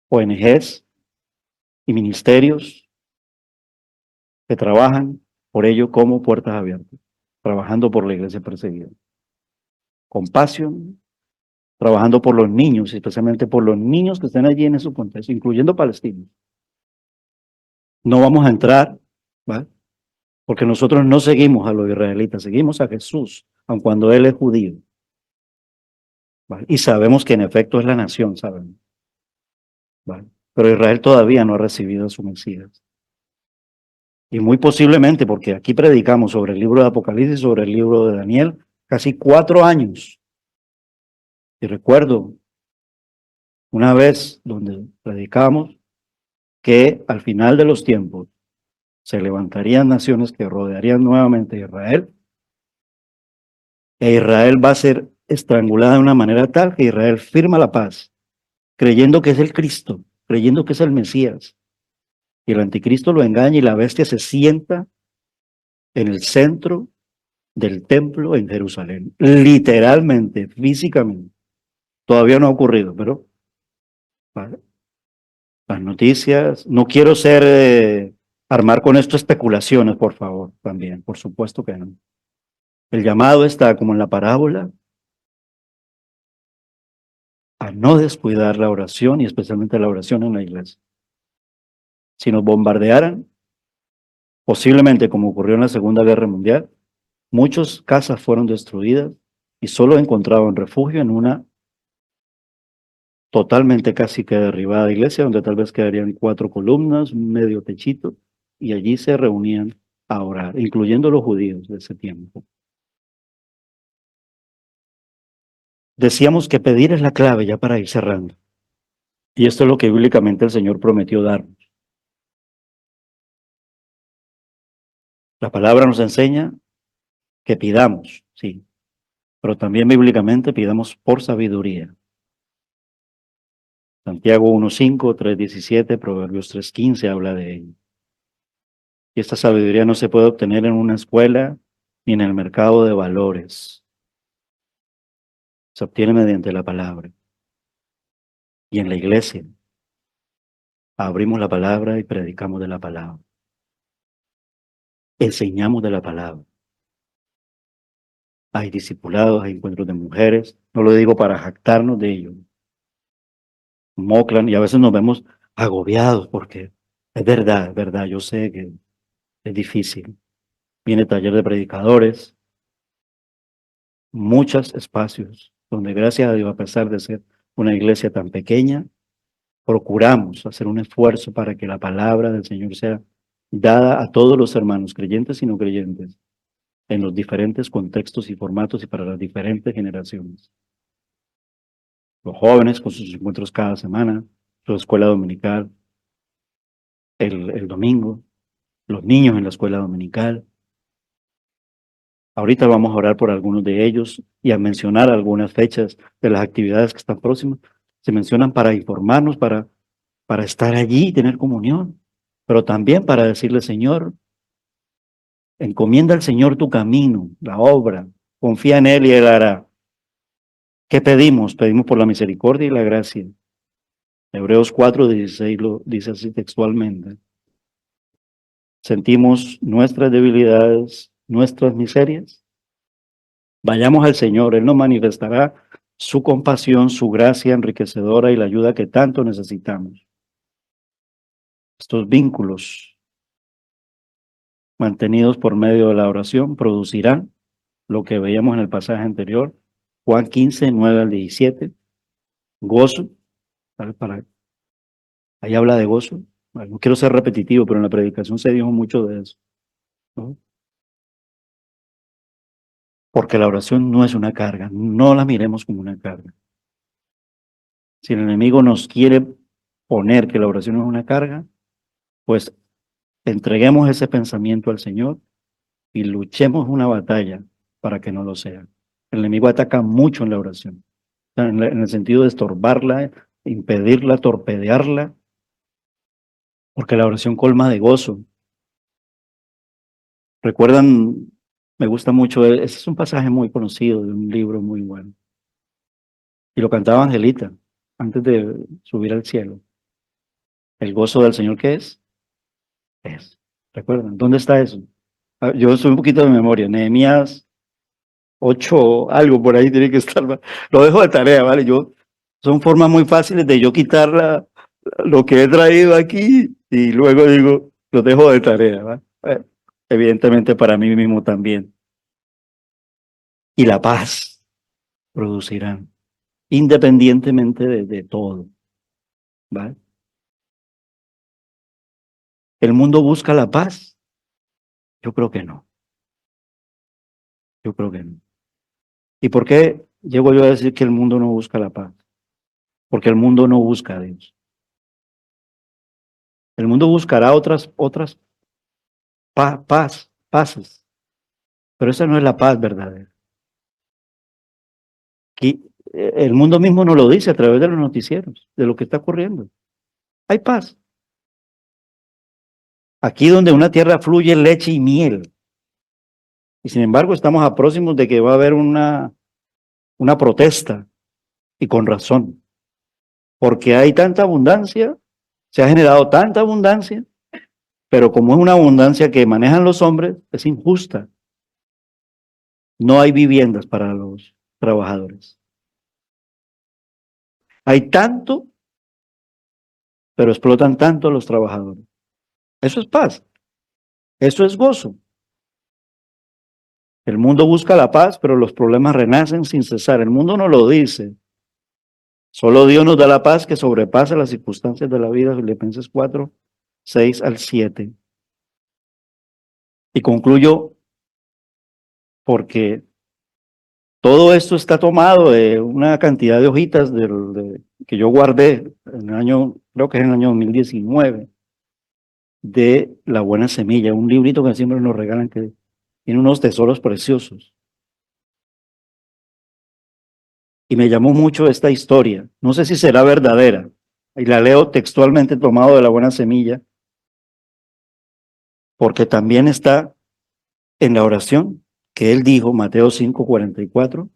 ONGs y ministerios que trabajan por ello como puertas abiertas, trabajando por la iglesia perseguida. Compasión, trabajando por los niños, especialmente por los niños que están allí en esos contextos, incluyendo palestinos. No vamos a entrar, ¿vale? Porque nosotros no seguimos a los israelitas, seguimos a Jesús, aun cuando Él es judío. ¿Vale? Y sabemos que en efecto es la nación, ¿saben? ¿Vale? Pero Israel todavía no ha recibido a su Mesías. Y muy posiblemente, porque aquí predicamos sobre el libro de Apocalipsis, sobre el libro de Daniel, casi 4 años. Y recuerdo una vez donde predicamos que al final de los tiempos se levantarían naciones que rodearían nuevamente a Israel, e Israel va a ser estrangulada de una manera tal que Israel firma la paz, creyendo que es el Cristo, creyendo que es el Mesías. Y el anticristo lo engaña y la bestia se sienta en el centro del templo en Jerusalén, literalmente, físicamente. Todavía no ha ocurrido, pero ¿vale? Las noticias, no quiero armar con esto especulaciones, por favor, también, por supuesto que no. El llamado está, como en la parábola, a no descuidar la oración y especialmente la oración en la iglesia. Si nos bombardearan, posiblemente como ocurrió en la Segunda Guerra Mundial, muchas casas fueron destruidas y solo encontraban refugio en una totalmente casi que derribada iglesia, donde tal vez quedarían 4 columnas, un medio techito, y allí se reunían a orar, incluyendo los judíos de ese tiempo. Decíamos que pedir es la clave ya para ir cerrando. Y esto es lo que bíblicamente el Señor prometió darnos. La palabra nos enseña que pidamos, sí, pero también bíblicamente pidamos por sabiduría. Santiago 1:5, 3:17, Proverbios 3:15 habla de ello. Y esta sabiduría no se puede obtener en una escuela ni en el mercado de valores. Se obtiene mediante la palabra. Y en la iglesia abrimos la palabra y predicamos de la palabra. Enseñamos de la palabra. Hay discipulados, hay encuentros de mujeres. No lo digo para jactarnos de ello. Moclan y a veces nos vemos agobiados porque es verdad. Yo sé que es difícil. Viene taller de predicadores, muchos espacios donde gracias a Dios, a pesar de ser una iglesia tan pequeña, procuramos hacer un esfuerzo para que la palabra del Señor sea dada a todos los hermanos, creyentes y no creyentes, en los diferentes contextos y formatos y para las diferentes generaciones. Los jóvenes con sus encuentros cada semana, su escuela dominical, el domingo, los niños en la escuela dominical. Ahorita vamos a orar por algunos de ellos y a mencionar algunas fechas de las actividades que están próximas. Se mencionan para informarnos, para estar allí y tener comunión, pero también para decirle, Señor, encomienda al Señor tu camino, la obra, confía en Él y Él hará. ¿Qué pedimos? Pedimos por la misericordia y la gracia. Hebreos 4:16 lo dice así textualmente. Sentimos nuestras debilidades, nuestras miserias. Vayamos al Señor, Él nos manifestará su compasión, su gracia enriquecedora y la ayuda que tanto necesitamos. Estos vínculos mantenidos por medio de la oración producirán lo que veíamos en el pasaje anterior, Juan 15:9-17, gozo, ahí habla de gozo. No quiero ser repetitivo, pero en la predicación se dijo mucho de eso, ¿no? Porque la oración no es una carga, no la miremos como una carga. Si el enemigo nos quiere poner que la oración es una carga, pues entreguemos ese pensamiento al Señor y luchemos una batalla para que no lo sea. El enemigo ataca mucho en la oración, en el sentido de estorbarla, impedirla, torpedearla, porque la oración colma de gozo. ¿Recuerdan? Me gusta mucho, ese es un pasaje muy conocido de un libro muy bueno. Y lo cantaba Angelita antes de subir al cielo. ¿El gozo del Señor qué es? Es. ¿Recuerdan? ¿Dónde está eso? Yo soy un poquito de memoria. Nehemías 8, algo por ahí tiene que estar. Lo dejo de tarea, ¿vale? Son formas muy fáciles de yo quitar lo que he traído aquí y luego digo, lo dejo de tarea, ¿vale? Evidentemente para mí mismo también. Y la paz producirán, independientemente de todo, ¿vale? ¿El mundo busca la paz? Yo creo que no. Yo creo que no. ¿Y por qué llego yo a decir que el mundo no busca la paz? Porque el mundo no busca a Dios. El mundo buscará otras paces, pero esa no es la paz verdadera. Aquí, el mundo mismo nos lo dice a través de los noticieros, de lo que está ocurriendo. Hay paz. Aquí donde una tierra fluye leche y miel. Y sin embargo estamos a próximos de que va a haber una protesta, y con razón. Porque hay tanta abundancia, se ha generado tanta abundancia, pero como es una abundancia que manejan los hombres, es injusta. No hay viviendas para los trabajadores. Hay tanto, pero explotan tanto a los trabajadores. Eso es paz. Eso es gozo. El mundo busca la paz, pero los problemas renacen sin cesar. El mundo no lo dice. Solo Dios nos da la paz que sobrepasa las circunstancias de la vida. Filipenses 4:6-7. Y concluyo porque todo esto está tomado de una cantidad de hojitas que yo guardé en el año, creo que es en el año 2019, de La Buena Semilla, un librito que siempre nos regalan que tiene unos tesoros preciosos. Y me llamó mucho esta historia. No sé si será verdadera. Y la leo textualmente tomado de La Buena Semilla, porque también está en la oración que él dijo, Mateo 5:44,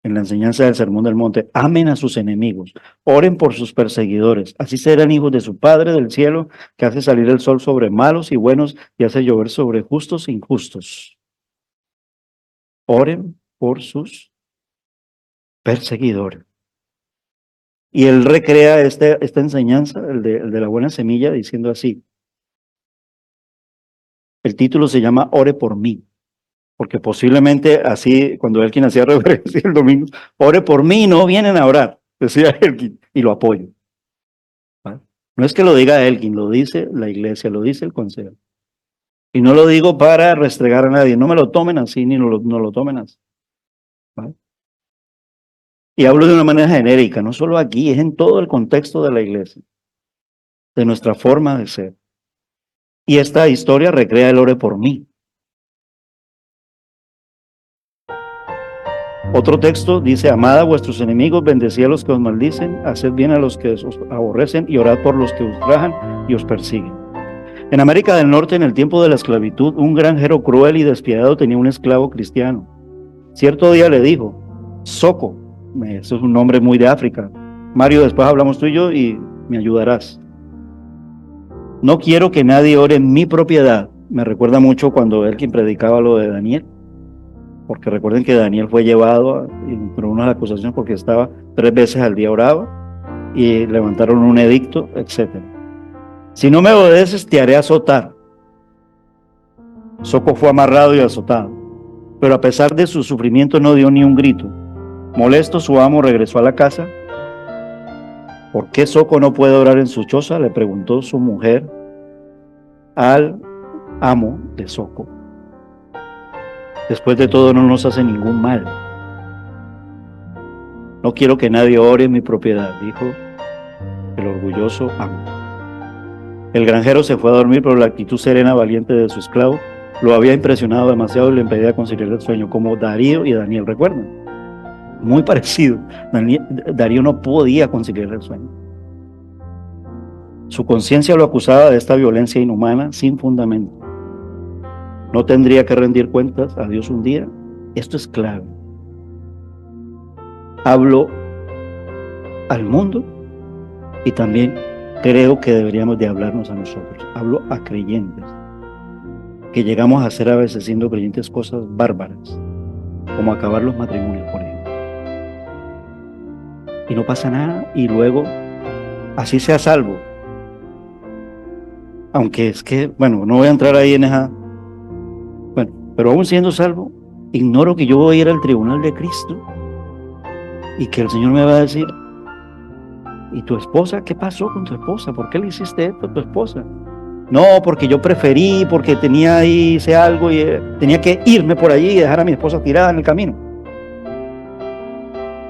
en la enseñanza del Sermón del Monte: amen a sus enemigos, oren por sus perseguidores, así serán hijos de su Padre del cielo, que hace salir el sol sobre malos y buenos y hace llover sobre justos e injustos. Oren por sus perseguidores. Y él recrea esta enseñanza, el de la buena semilla, diciendo así. El título se llama Ore por mí, porque posiblemente así, cuando Elkin hacía referencia el domingo, ore por mí, no vienen a orar, decía Elkin, y lo apoyo. ¿Vale? No es que lo diga Elkin, lo dice la iglesia, lo dice el consejo. Y no lo digo para restregar a nadie, no me lo tomen así, ni no lo tomen así. ¿Vale? Y hablo de una manera genérica, no solo aquí, es en todo el contexto de la iglesia, de nuestra forma de ser. Y esta historia recrea el ore por mí. Otro texto dice, amad a vuestros enemigos, bendecid a los que os maldicen, haced bien a los que os aborrecen y orad por los que os ultrajan y os persiguen. En América del Norte, en el tiempo de la esclavitud, un granjero cruel y despiadado tenía un esclavo cristiano. Cierto día le dijo, Soco, eso es un nombre muy de África. Mario, después hablamos tú y yo y me ayudarás. No quiero que nadie ore en mi propiedad. Me recuerda mucho cuando él quien predicaba lo de Daniel. Porque recuerden que Daniel fue llevado por unas acusaciones porque estaba 3 veces al día oraba y levantaron un edicto, etc. Si no me obedeces, te haré azotar. Soco fue amarrado y azotado, pero a pesar de su sufrimiento no dio ni un grito. Molesto, su amo regresó a la casa. ¿Por qué Soco no puede orar en su choza?, le preguntó su mujer al amo de Soco. Después de todo, no nos hace ningún mal. No quiero que nadie ore en mi propiedad, dijo el orgulloso amo. El granjero se fue a dormir, pero la actitud serena, valiente de su esclavo lo había impresionado demasiado y le impedía conciliar el sueño, como Darío y Daniel, ¿recuerdan? Muy parecido. Darío no podía conciliar el sueño. Su conciencia lo acusaba de esta violencia inhumana sin fundamento. ¿No tendría que rendir cuentas a Dios un día? Esto es clave. Hablo al mundo y también creo que deberíamos de hablarnos a nosotros. Hablo a creyentes, que llegamos a hacer a veces siendo creyentes cosas bárbaras, como acabar los matrimonios, por ejemplo. Y no pasa nada y luego así sea salvo. Aunque es que, bueno, no voy a entrar ahí en esa... Bueno, pero aún siendo salvo, ignoro que yo voy a ir al tribunal de Cristo y que el Señor me va a decir, ¿y tu esposa? ¿Qué pasó con tu esposa? ¿Por qué le hiciste esto a tu esposa? No, porque yo preferí, porque tenía ahí, hice algo y tenía que irme por allí y dejar a mi esposa tirada en el camino.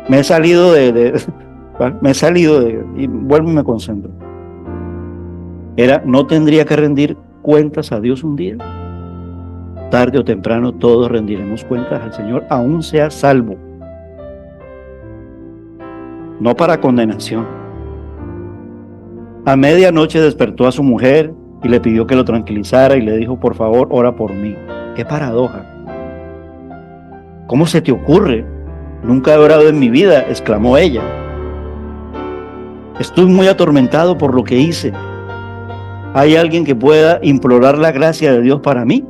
Me he salido y vuelvo y me concentro. No tendría que rendir cuentas a Dios un día. Tarde o temprano todos rendiremos cuentas al Señor, aún sea salvo. No para condenación. A medianoche despertó a su mujer y le pidió que lo tranquilizara y le dijo, por favor, ora por mí. ¡Qué paradoja! ¿Cómo se te ocurre? Nunca he orado en mi vida, exclamó ella. Estoy muy atormentado por lo que hice. ¿Hay alguien que pueda implorar la gracia de Dios para mí?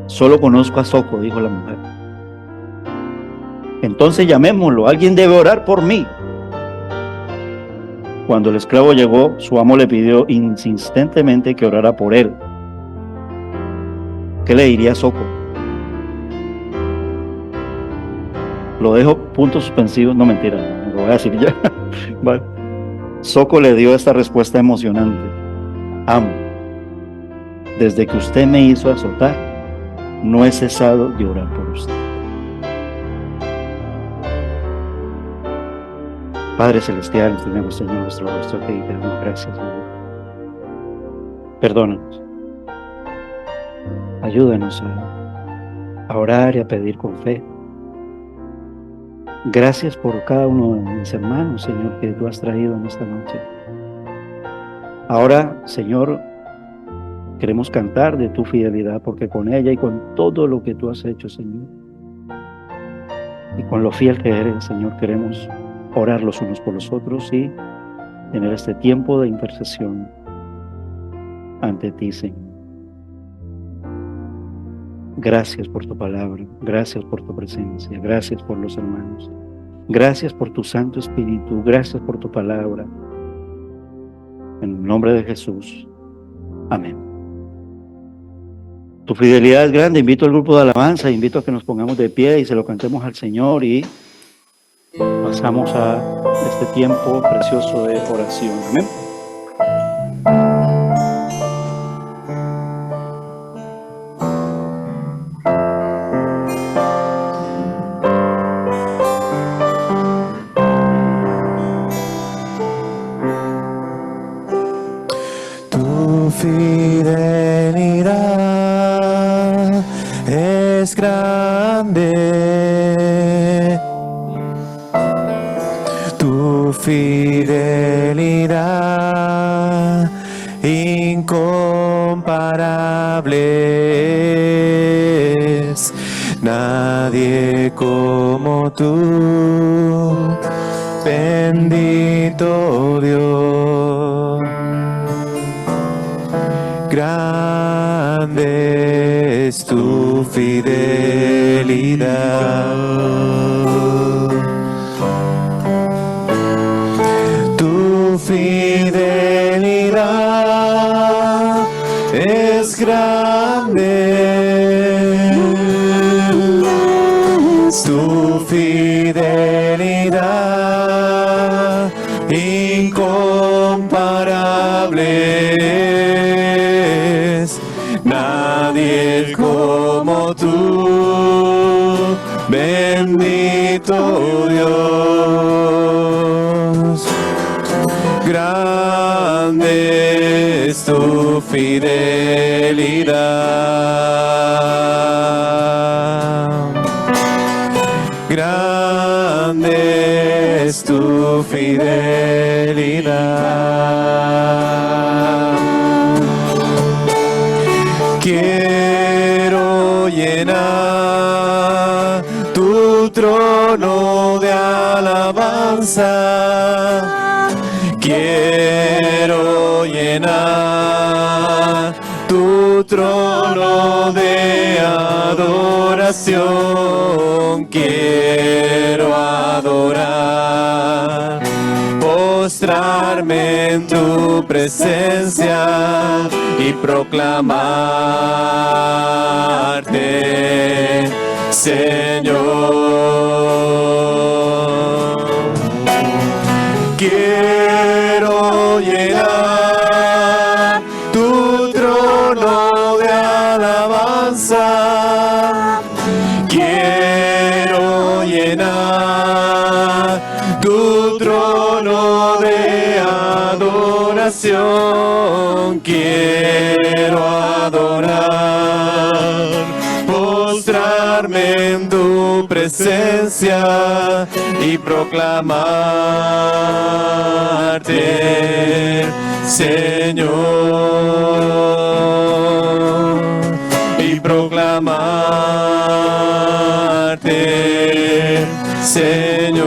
Solo conozco a Soco, dijo la mujer. Entonces llamémoslo, alguien debe orar por mí. Cuando el esclavo llegó, su amo le pidió insistentemente que orara por él. ¿Qué le diría Soco? Lo dejo puntos suspensivos, no mentira, lo voy a decir ya. Vale. Soco le dio esta respuesta emocionante. Amo, desde que usted me hizo azotar, no he cesado de orar por usted. Padre Celestial, tenemos, Señor, nuestro rostro y te damos gracias, Señor. Perdónanos. Ayúdanos a orar y a pedir con fe. Gracias por cada uno de mis hermanos, Señor, que tú has traído en esta noche. Ahora, Señor, queremos cantar de tu fidelidad, porque con ella y con todo lo que tú has hecho, Señor, y con lo fiel que eres, Señor, queremos orar los unos por los otros y tener este tiempo de intercesión ante ti, Señor. Gracias por tu palabra, gracias por tu presencia, gracias por los hermanos, gracias por tu Santo Espíritu, gracias por tu palabra. En el nombre de Jesús, amén. Tu fidelidad es grande. Invito al grupo de alabanza, invito a que nos pongamos de pie y se lo cantemos al Señor y pasamos a este tiempo precioso de oración. Amén. Tu fidelidad es grande. Tu fidelidad incomparable es. Nadie como tú, bendito Dios. Grande es tu fidelidad. Tu fidelidad es grande. Tu fidelidad incomparable es. Nadie como tú, bendito Dios. Grande es tu fidelidad. Grande es tu fidelidad. Quiero llenar tu trono de alabanza. Quiero llenar tu trono de adoración. Quiero adorar, postrarme en tu presencia y proclamarte, Señor. Quiero llenar tu trono de alabanza. Quiero llenar tu trono de adoración. Quiero adorar, postrarme en tu presencia y proclamarte, Señor, y proclamarte, Señor,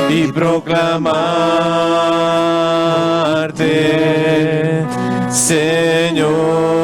y proclamarte, Señor.